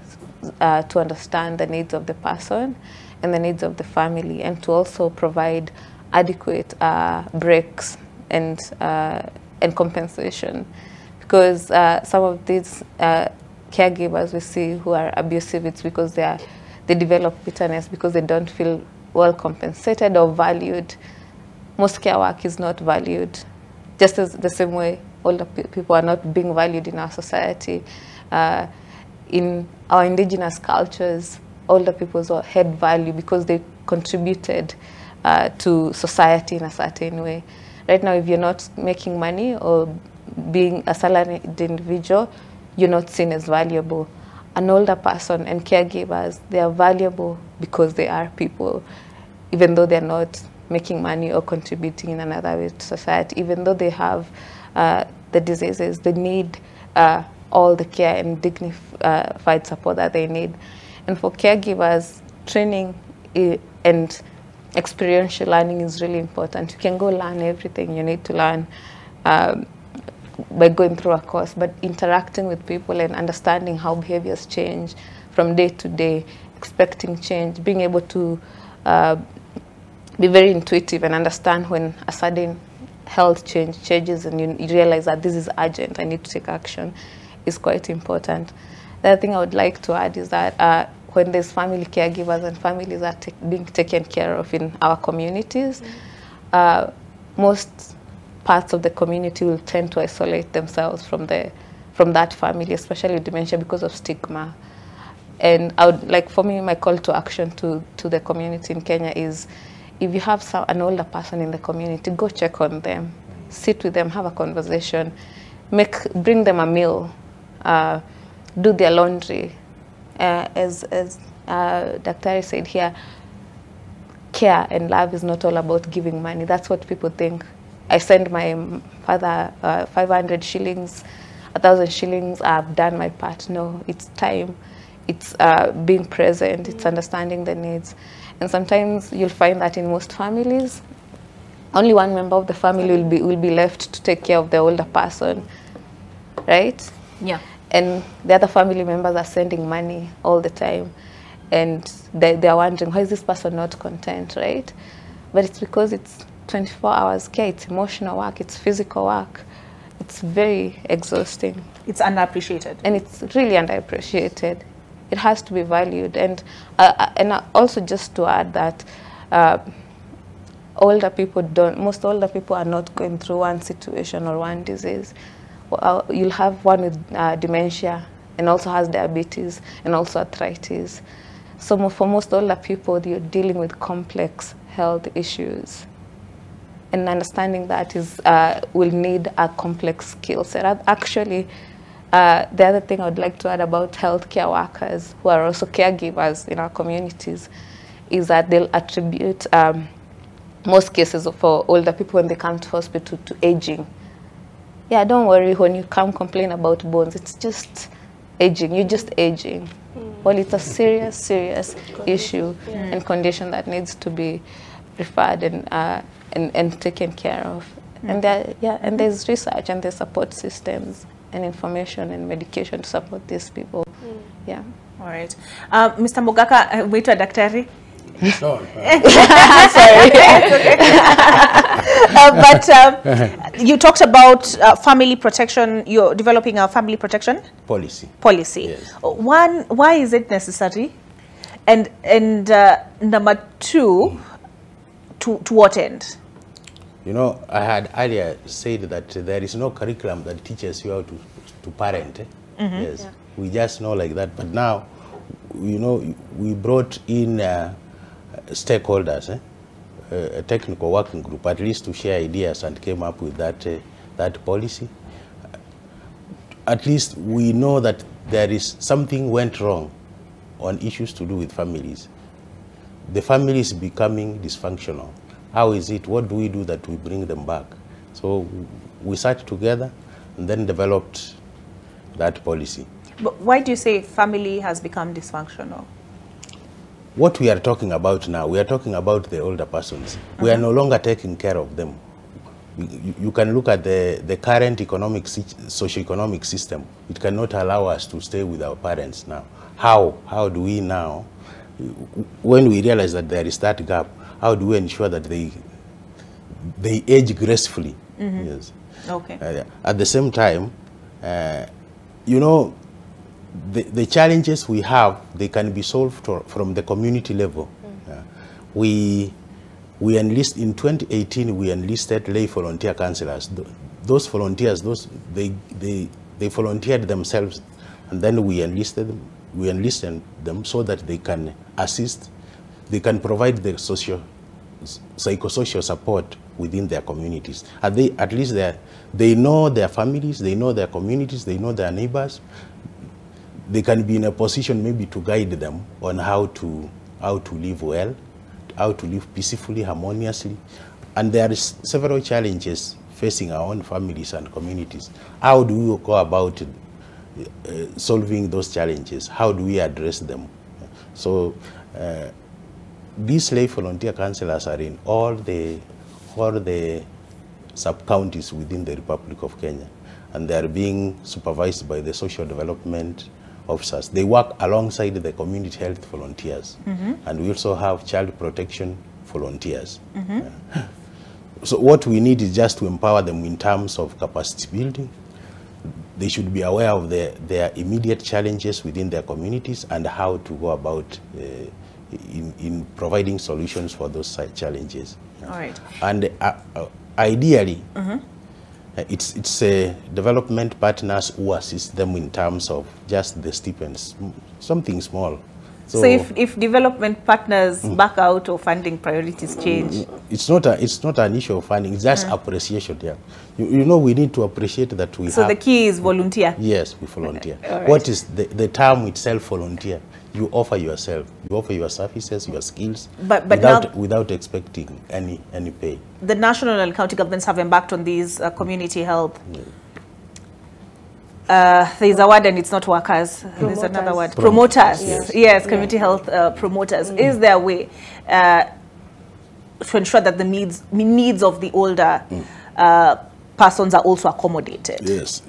to understand the needs of the person and the needs of the family, and to also provide adequate breaks and compensation, because some of these caregivers we see who are abusive, it's because they develop bitterness because they don't feel well compensated or valued. Most care work is not valued, just as the same way older people are not being valued in our society. In our indigenous cultures, older people are held value because they contributed to society in a certain way. Right now, if you're not making money or being a salaried individual, you're not seen as valuable. An older person and caregivers, they are valuable because they are people, even though they're not making money or contributing in another way to society, even though they have the diseases, they need all the care and dignified support that they need. And for caregivers, training and experiential learning is really important. You can go learn everything you need to learn by going through a course, but interacting with people and understanding how behaviors change from day to day, expecting change, being able to be very intuitive and understand when a sudden health changes and you realize that this is urgent, I need to take action, is quite important. The other thing I would like to add is that when there's family caregivers and families are being taken care of in our communities, most parts of the community will tend to isolate themselves from that family, especially with dementia, because of stigma. And I would like, for me, my call to action to the community in Kenya is if you have an older person in the community, go check on them, sit with them, have a conversation, bring them a meal, do their laundry. As Dr. said here, care and love is not all about giving money. That's what people think. I send my father 500 shillings, 1,000 shillings, I've done my part. No, it's time. It's being present, it's understanding the needs. And sometimes you'll find that in most families, only one member of the family will be left to take care of the older person, right? Yeah. And the other family members are sending money all the time. And they're wondering, why is this person not content, right? But it's because it's 24 hours care, it's emotional work, it's physical work. It's very exhausting. It's underappreciated. And it's really underappreciated. It has to be valued. And also just to add that most older people are not going through one situation or one disease. You'll have one with dementia and also has diabetes and also arthritis. So for most older people, you're dealing with complex health issues. And understanding that will need a complex skill set. Actually, the other thing I would like to add about healthcare workers who are also caregivers in our communities is that they'll attribute most cases for older people when they come to hospital to aging. Yeah, don't worry when you come complain about bones. It's just aging. You're just aging. Well, it's a serious, serious issue and condition that needs to be referred and taken care of. And there's research and there's support systems and information and medication to support these people. Yeah. All right. Mr. Mogaka, wait to Daktari. Sorry. But you talked about family protection. You're developing a family protection policy. Yes. Why is it necessary? And number two, to what end? You know, I had earlier said that there is no curriculum that teaches you how to parent. Yes, yeah. We just know like that. But now, you know, we brought in stakeholders, a technical working group, at least to share ideas, and came up with that policy. At least we know that there is something went wrong on issues to do with families. The family is becoming dysfunctional. How is it? What do we do that we bring them back? So we sat together and then developed that policy. But why do you say family has become dysfunctional? What we are talking about now, we are talking about the older persons. We are no longer taking care of them. You can look at the current socio-economic system. It cannot allow us to stay with our parents now. How do we now, when we realize that there is that gap, how do we ensure that they age gracefully? Yes. Okay. At the same time, you know, the challenges we have, they can be solved from the community level. We enlist in 2018. We enlisted lay volunteer councillors. Those volunteers, they volunteered themselves, and then we enlisted them. We enlisted them so that they can assist. They can provide the psychosocial support within their communities. At least they know their families, they know their communities, they know their neighbors. They can be in a position maybe to guide them on how to live well, how to live peacefully, harmoniously. And there is several challenges facing our own families and communities. How do we go about solving those challenges? How do we address them? So these lay volunteer councillors are in all the sub-counties within the Republic of Kenya, and they are being supervised by the social development officers. They work alongside the community health volunteers, and we also have child protection volunteers. So what we need is just to empower them in terms of capacity building. They should be aware of their immediate challenges within their communities and how to go about in providing solutions for those challenges. All right. And ideally, it's development partners who assist them in terms of just the stipends, something small, So if development partners back out or funding priorities change, it's not an issue of funding. It's just appreciation. Yeah, you know, we need to appreciate that we. So the key is volunteer. Yes, we volunteer. Right. What is the term itself? Volunteer. You offer yourself. You offer your services, your skills, but without expecting any pay. The national and county governments have embarked on these community health. There's a word and it's not workers. There's another word. Promoters. Yes, community health promoters. Is there a way to ensure that the needs of the older persons are also accommodated? Yes.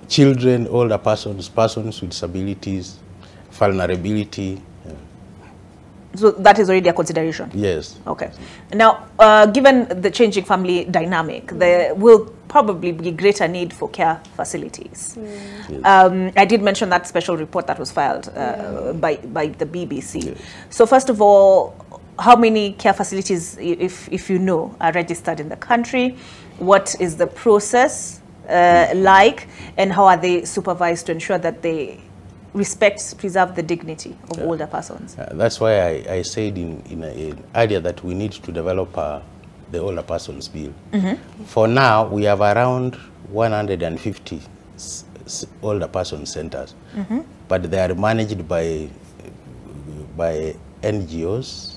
Children, older persons, persons with disabilities, vulnerability. So that is already a consideration? Yes. Okay. Now, given the changing family dynamic, there will probably be greater need for care facilities. Yes. I did mention that special report that was filed by the BBC. Yes. So first of all, how many care facilities, if you know, are registered in the country? What is the process like, and how are they supervised to ensure that they preserve the dignity of older persons? That's why I said in earlier that we need to develop the older persons bill. For now, we have around 150 older person centers, but they are managed by NGOs,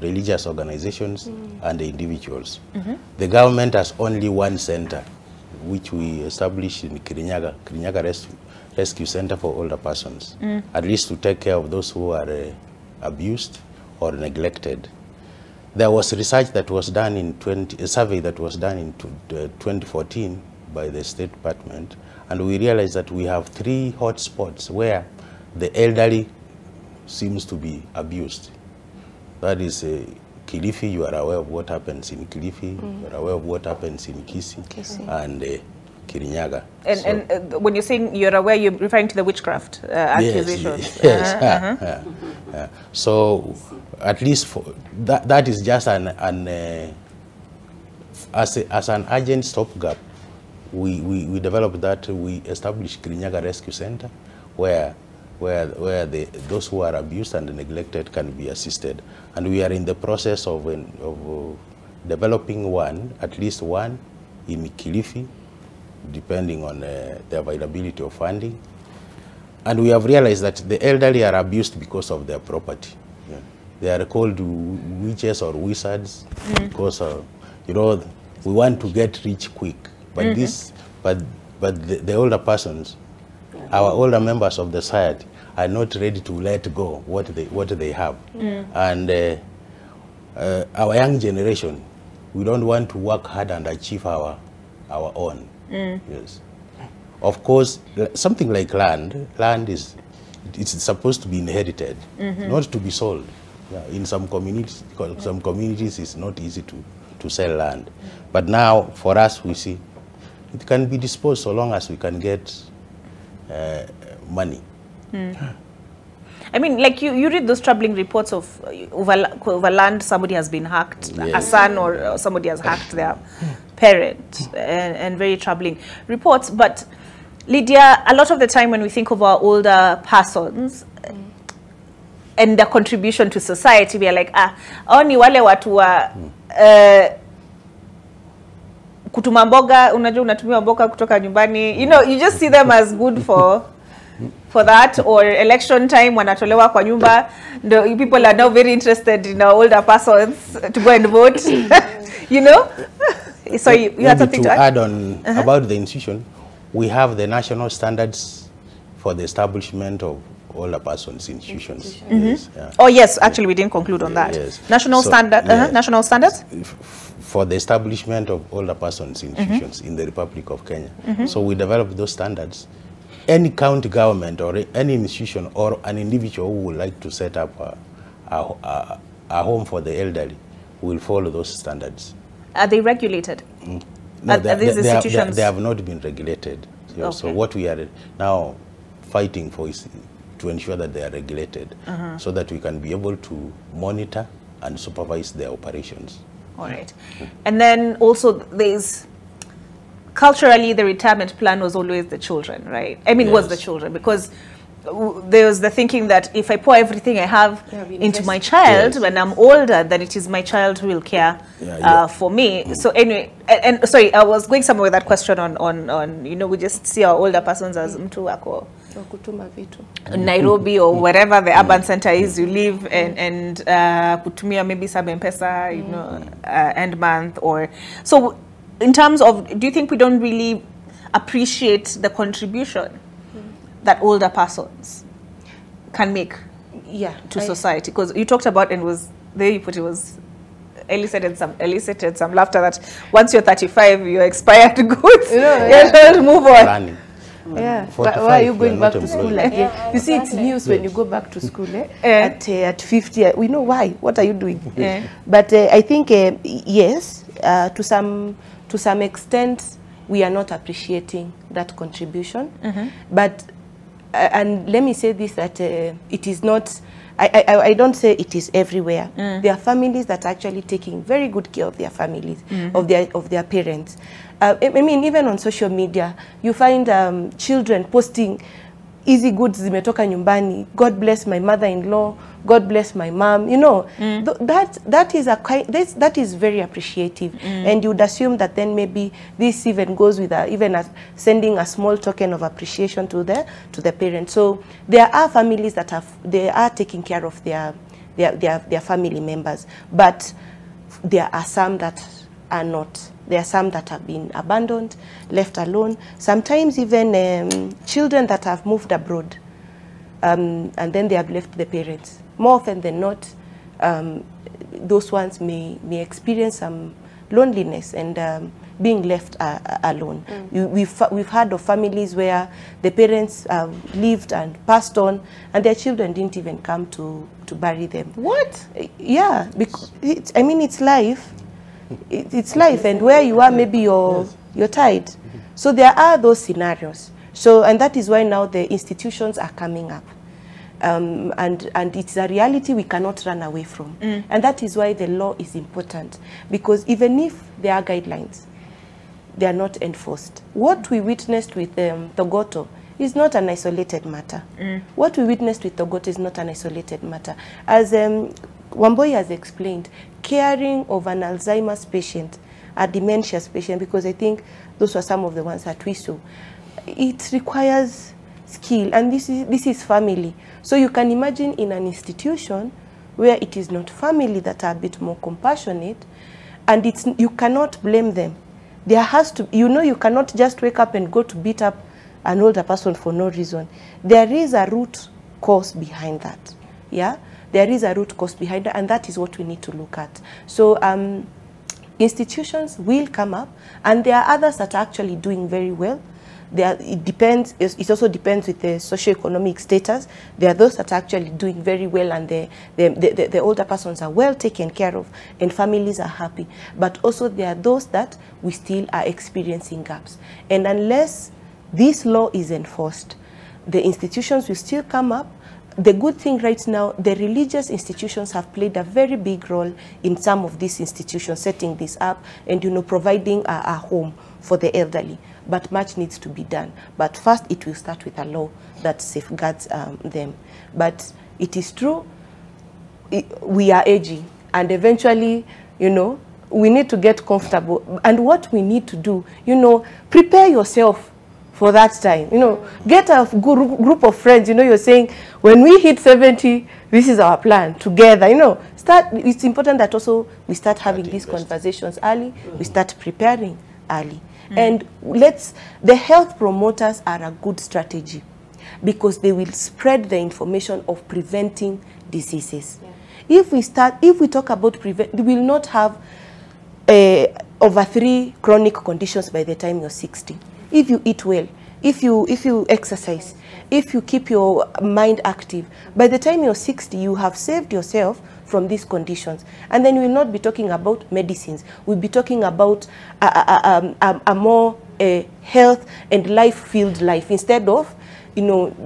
religious organizations, and individuals. The government has only one center, which we established in Kirinyaga Rescue Center for Older Persons, at least to take care of those who are abused or neglected. There was research that was done a survey that was done in 2014 by the State Department, and we realized that we have 3 hotspots where the elderly seems to be abused. That is Kilifi. You are aware of what happens in Kilifi. You are aware of what happens in Kisii. And Kirinyaga. And when you're saying you're aware, you're referring to the witchcraft accusations. Yes. So at least for that is just as an urgent stopgap. We developed that. We established Kirinyaga Rescue Center, where those who are abused and neglected can be assisted, and we are in the process of developing at least one in Kilifi, depending on the availability of funding. And we have realized that the elderly are abused because of their property. Yeah. They are called witches or wizards because you know, we want to get rich quick. But the older persons, our older members of the society, are not ready to let go what they have. And our young generation, we don't want to work hard and achieve our own. Yes. Of course, something like land it's supposed to be inherited, not to be sold. Yeah, in some communities, it's not easy to sell land. But now, for us, we see it can be disposed so long as we can get money. I mean, like you read those troubling reports of over land, somebody has been hacked, a son or somebody has hacked their parent, and very troubling reports. But Lydia, a lot of the time when we think of our older persons and their contribution to society, we are like, oni wale watu wa kutuma mboga, unajua unatumia mboga kutoka nyumbani. You know, you just see them as good for that, or election time wanatolewa kwa nyumba. The people are now very interested in our older persons to go and vote. You know? So you had something to add on about the institution. We have the national standards for the establishment of older persons institutions. Yes, Oh yes, actually we didn't conclude on that. Yes. National standards for the establishment of older persons institutions in the Republic of Kenya. So we developed those standards. Any county government or any institution or an individual who would like to set up a home for the elderly will follow those standards. Are they regulated? No, they have not been regulated. So what we are now fighting for is to ensure that they are regulated, so that we can be able to monitor and supervise their operations. All right. And then also there's, culturally, the retirement plan was always the children, right? I mean, was the children, because there's the thinking that if I pour everything I have into my child when I'm older, then it is my child who will care for me. So anyway, and sorry, I was going somewhere with that question on you know, we just see our older persons as mtu wako Nairobi or wherever the urban center is you live, and kutumia maybe some M-Pesa, you know, end month, or so. In terms of, do you think we don't really appreciate the contribution that older persons can make to society? Because you talked about, and was there you put it, was elicited some laughter that once you're 35 you're expired goods. You move on. Planning. Yeah, why are you going back to school again? You see, it's news when you go back to school at 50. We know why. What are you doing? But I think yes, to some extent, we are not appreciating that contribution. But and let me say this, that it is not. I don't say it is everywhere. There are families that are actually taking very good care of their families, of their parents. I mean, even on social media, you find children posting easy goods zimetoka nyumbani. God bless my mother-in-law. God bless my mom. You know, that is very appreciative, and you would assume that then maybe this even goes with sending a small token of appreciation to the parents. So there are families that they are taking care of their family members, but there are some that are not. There are some that have been abandoned, left alone. Sometimes even children that have moved abroad, and then they have left the parents. More often than not, those ones may experience some loneliness and being left alone. We've heard of families where the parents lived and passed on, and their children didn't even come to bury them. What? Yeah, because I mean, it's life. It's life, and where you are, maybe you're tied. So there are those scenarios. So, and that is why now the institutions are coming up, and it's a reality we cannot run away from. And that is why the law is important, because even if there are guidelines, they are not enforced. What we witnessed with Togoto is not an isolated matter. What we witnessed with Togoto is not an isolated matter. As Wamboi has explained, caring of an Alzheimer's patient, a dementia patient, because I think those were some of the ones that we saw, it requires skill, and this is family. So you can imagine in an institution where it is not family that are a bit more compassionate, and you cannot blame them. There has to, you cannot just wake up and go to beat up an older person for no reason. There is a root cause behind that. Yeah. There is a root cause behind it, and that is what we need to look at. So institutions will come up, and there are others that are actually doing very well. It depends. It also depends with the socioeconomic status. There are those that are actually doing very well, and the older persons are well taken care of, and families are happy. But also there are those that we still are experiencing gaps. And unless this law is enforced, the institutions will still come up. The good thing right now, the religious institutions have played a very big role in some of these institutions, setting this up and, providing a home for the elderly. But much needs to be done. But first, it will start with a law that safeguards them. But it is true, we are aging, and eventually, we need to get comfortable. And what we need to do, prepare yourself for that time. Get a group of friends. You're saying, when we hit 70, this is our plan together. It's important that also we start having these conversations early. We start preparing early. And the health promoters are a good strategy, because they will spread the information of preventing diseases. If we talk about we will not have over 3 chronic conditions by the time you're 60. If you eat well, if you exercise, if you keep your mind active, by the time you're 60, you have saved yourself from these conditions. And then we'll not be talking about medicines. We'll be talking about a more health and life-filled life, instead of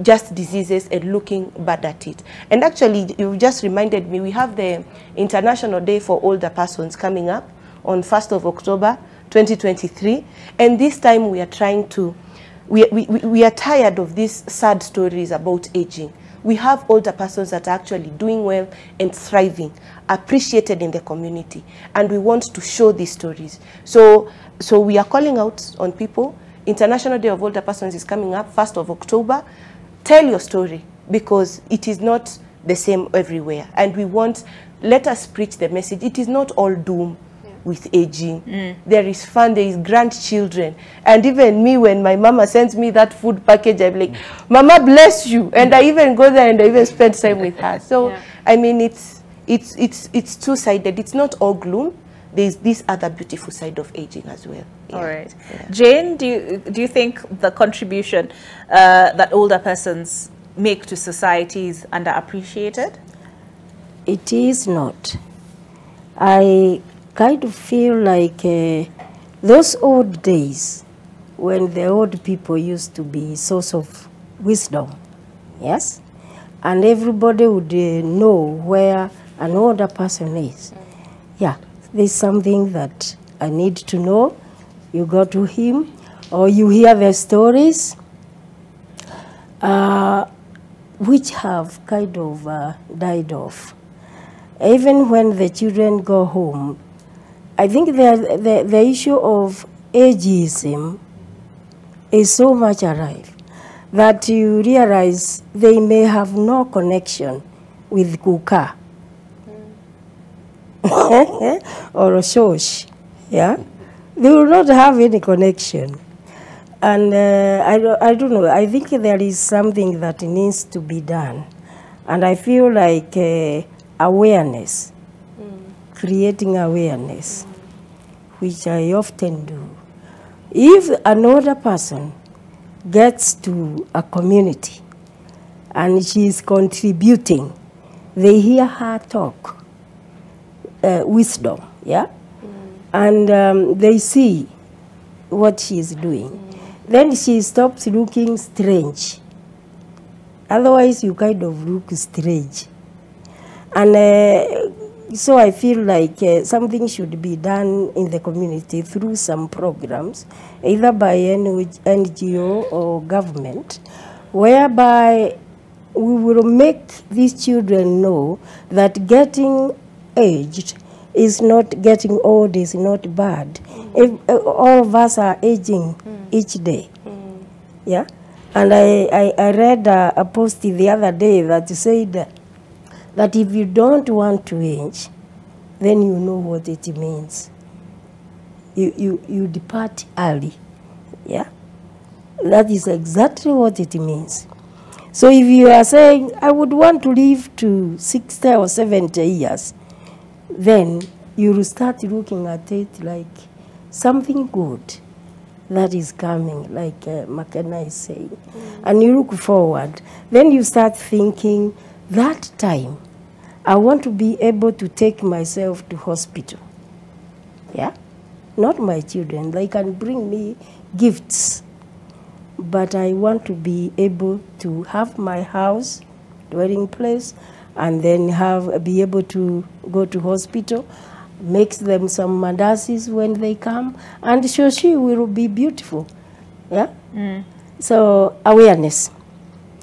just diseases and looking bad at it. And actually, you just reminded me, we have the International Day for Older Persons coming up on 1st of October 2023, and this time we are trying to we are tired of these sad stories about aging. We have older persons that are actually doing well and thriving, appreciated in the community, and we want to show these stories. So we are calling out on people. International Day of Older Persons is coming up, 1st of October. Tell your story, because it is not the same everywhere. And let us preach the message. It is not all doom with aging. There is fun, there is grandchildren. And even me, when my mama sends me that food package, I'm like, Mama, bless you. And I even go there and I even spend time with her. So, I mean, it's two-sided. It's not all gloom. There's this other beautiful side of aging as well. All right. Jane, do you think the contribution that older persons make to society is underappreciated? It is not. I kind of feel like those old days when the old people used to be source of wisdom, yes? And everybody would know where an older person is. Yeah, there's something that I need to know. You go to him, or you hear the stories, which have kind of died off. Even when the children go home, I think the issue of ageism is so much alive that you realize they may have no connection with kuka or shosh, yeah? They will not have any connection. And I don't know, I think there is something that needs to be done. And I feel like awareness, creating awareness, which I often do. If an older person gets to a community and she is contributing, they hear her talk, wisdom, yeah? And they see what she is doing. Then she stops looking strange. Otherwise, you kind of look strange. And so I feel like something should be done in the community through some programs, either by NGO or government, whereby we will make these children know that getting aged is not, getting old is not bad. If, all of us are aging each day. Yeah? And I read a post the other day that said that if you don't want to age, then you know what it means. You depart early. Yeah? That is exactly what it means. So if you are saying, I would want to live to 60 or 70 years, then you will start looking at it like something good that is coming, like McKenna is saying. And you look forward. Then you start thinking, that time, I want to be able to take myself to hospital. Yeah? Not my children. They can bring me gifts. But I want to be able to have my house, dwelling place, and then be able to go to hospital, make them some mandasis when they come, and shoshi will be beautiful. Yeah? So awareness,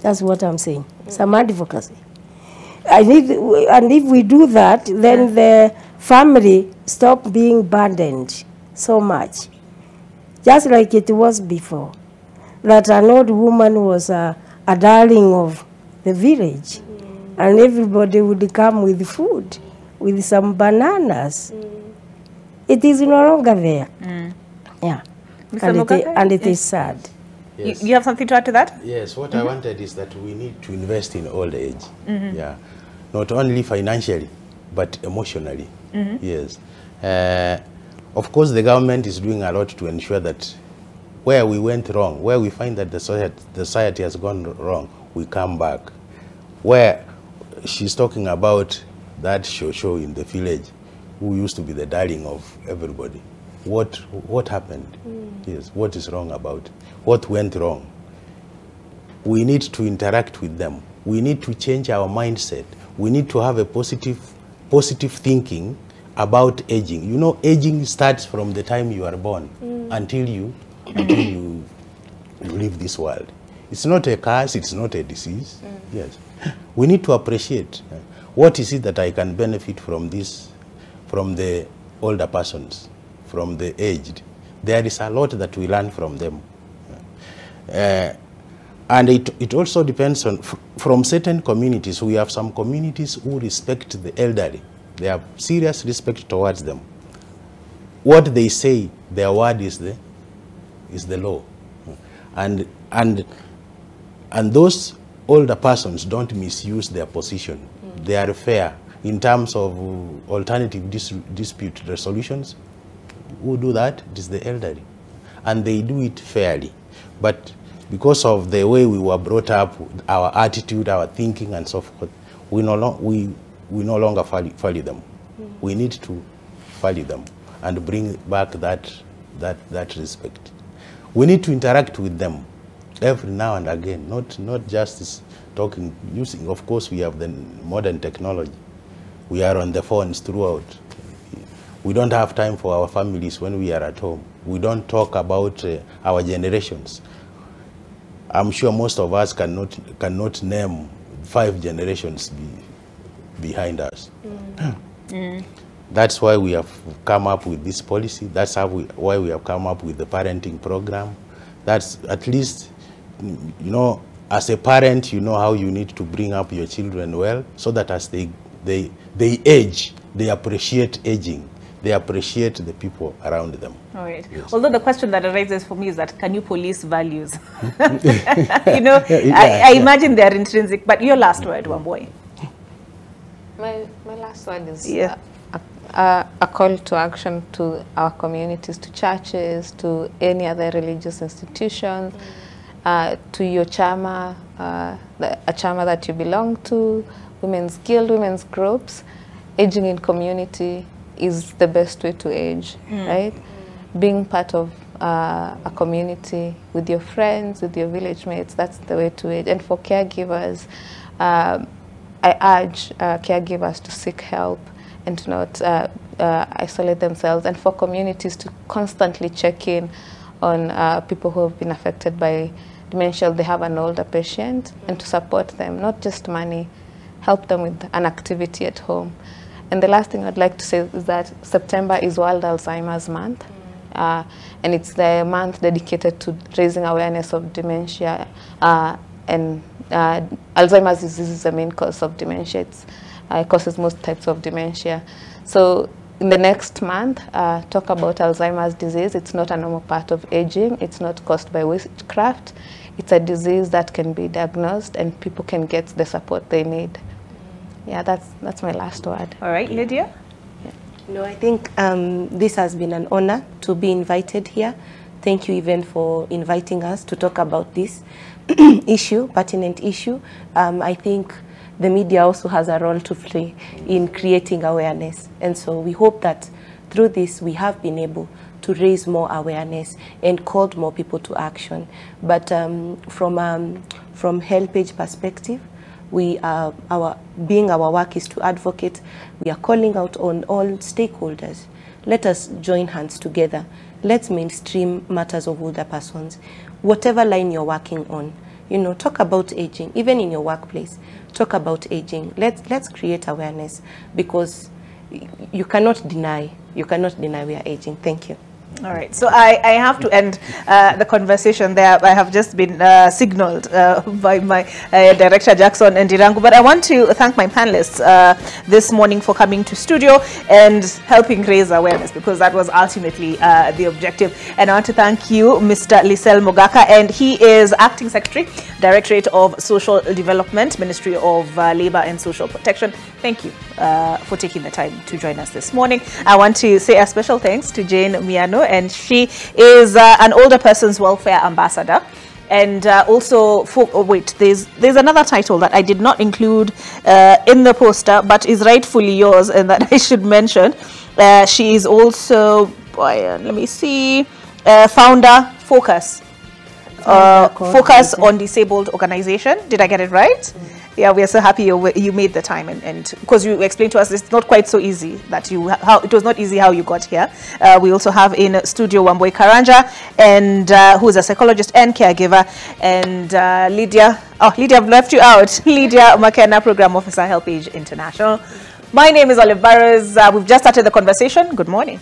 that's what I'm saying. Some advocacy. And if we do that, then the family stop being burdened so much, just like it was before. That an old woman was a darling of the village, and everybody would come with food, with some bananas. It is no longer there. Yeah. And it is sad. Yes. You have something to add to that? Yes, what I wanted is that we need to invest in old age. Yeah. Not only financially, but emotionally. Yes. Of course, the government is doing a lot to ensure that where we went wrong, where we find that the society has gone wrong, we come back. Where she's talking about that show in the village, who used to be the darling of everybody. What happened? Yes, what is wrong about it? What went wrong? We need to interact with them. We need to change our mindset. We need to have a positive thinking about aging. You know, aging starts from the time you are born until you leave this world. It's not a curse, it's not a disease. Yes. We need to appreciate what is it that I can benefit from this, from the older persons, from the aged. There is a lot that we learn from them. And it also depends on, from certain communities. We have some communities who respect the elderly. They have serious respect towards them. What they say, their word is the law. And those older persons don't misuse their position. They are fair in terms of alternative dispute resolutions. Who do that? It is the elderly. And they do it fairly. But because of the way we were brought up, our attitude, our thinking, and so forth, we no longer value them. We need to value them and bring back that respect. We need to interact with them every now and again, not just talking, using. Of course, we have the modern technology. We are on the phones throughout. We don't have time for our families when we are at home. We don't talk about our generations. I'm sure most of us cannot name 5 generations behind us. That's why we have come up with this policy. That's why we have come up with the parenting program. That's at least, you know, as a parent, you know how you need to bring up your children well, so that as they age, they appreciate aging. They appreciate the people around them. All right. Yes. Although the question that arises for me is that, can you police values? You know, I imagine they are intrinsic. But your last word, Wamboi. My last word is a call to action to our communities, to churches, to any other religious institution, to your chama, a chama that you belong to, women's guild, women's groups. Aging in community is the best way to age, right? Being part of a community with your friends, with your village mates, that's the way to age. And for caregivers, I urge caregivers to seek help and to not isolate themselves, and for communities to constantly check in on people who have been affected by dementia. They have an older patient, and to support them, not just money, help them with an activity at home. And the last thing I'd like to say is that September is World Alzheimer's Month, and it's the month dedicated to raising awareness of dementia, and Alzheimer's disease is the main cause of dementia. It causes most types of dementia. So in the next month, talk about Alzheimer's disease. It's not a normal part of aging. It's not caused by witchcraft. It's a disease that can be diagnosed, and people can get the support they need. Yeah, that's my last word. All right, Lydia? Yeah. No, I think this has been an honor to be invited here. Thank you even for inviting us to talk about this issue, pertinent issue. I think the media also has a role to play in creating awareness. And so we hope that through this we have been able to raise more awareness and called more people to action. But from Helpage perspective, our work is to advocate. We are calling out on all stakeholders. Let us join hands together. Let's mainstream matters of older persons. Whatever line you're working on, you know, talk about aging. Even in your workplace, talk about aging. Let's create awareness, because you cannot deny we are aging. Thank you. All right, so I have to end the conversation there. I have just been signaled by my director Jackson and Dirangu, but I want to thank my panelists this morning for coming to studio and helping raise awareness, because that was ultimately the objective. And I want to thank you, Mr. Lisel Mogaka, and he is Acting Secretary, Directorate of Social Development, Ministry of Labour and Social Protection. Thank you for taking the time to join us this morning. I want to say a special thanks to Jane Miano, and she is an older person's welfare ambassador. And also, there's another title that I did not include in the poster, but is rightfully yours, and that I should mention. She is also, let me see, founder, Focus. Focus on Disabled Organization. Did I get it right? Yeah, we are so happy you made the time, and because you explained to us it's not quite so easy that it was not easy how you got here. We also have in studio Wamboi Karanja, and who is a psychologist and caregiver, and Lydia. Oh, Lydia, I've left you out. Lydia McKenna, Program Officer, Help Age International. My name is Olive Barrows. We've just started the conversation. Good morning.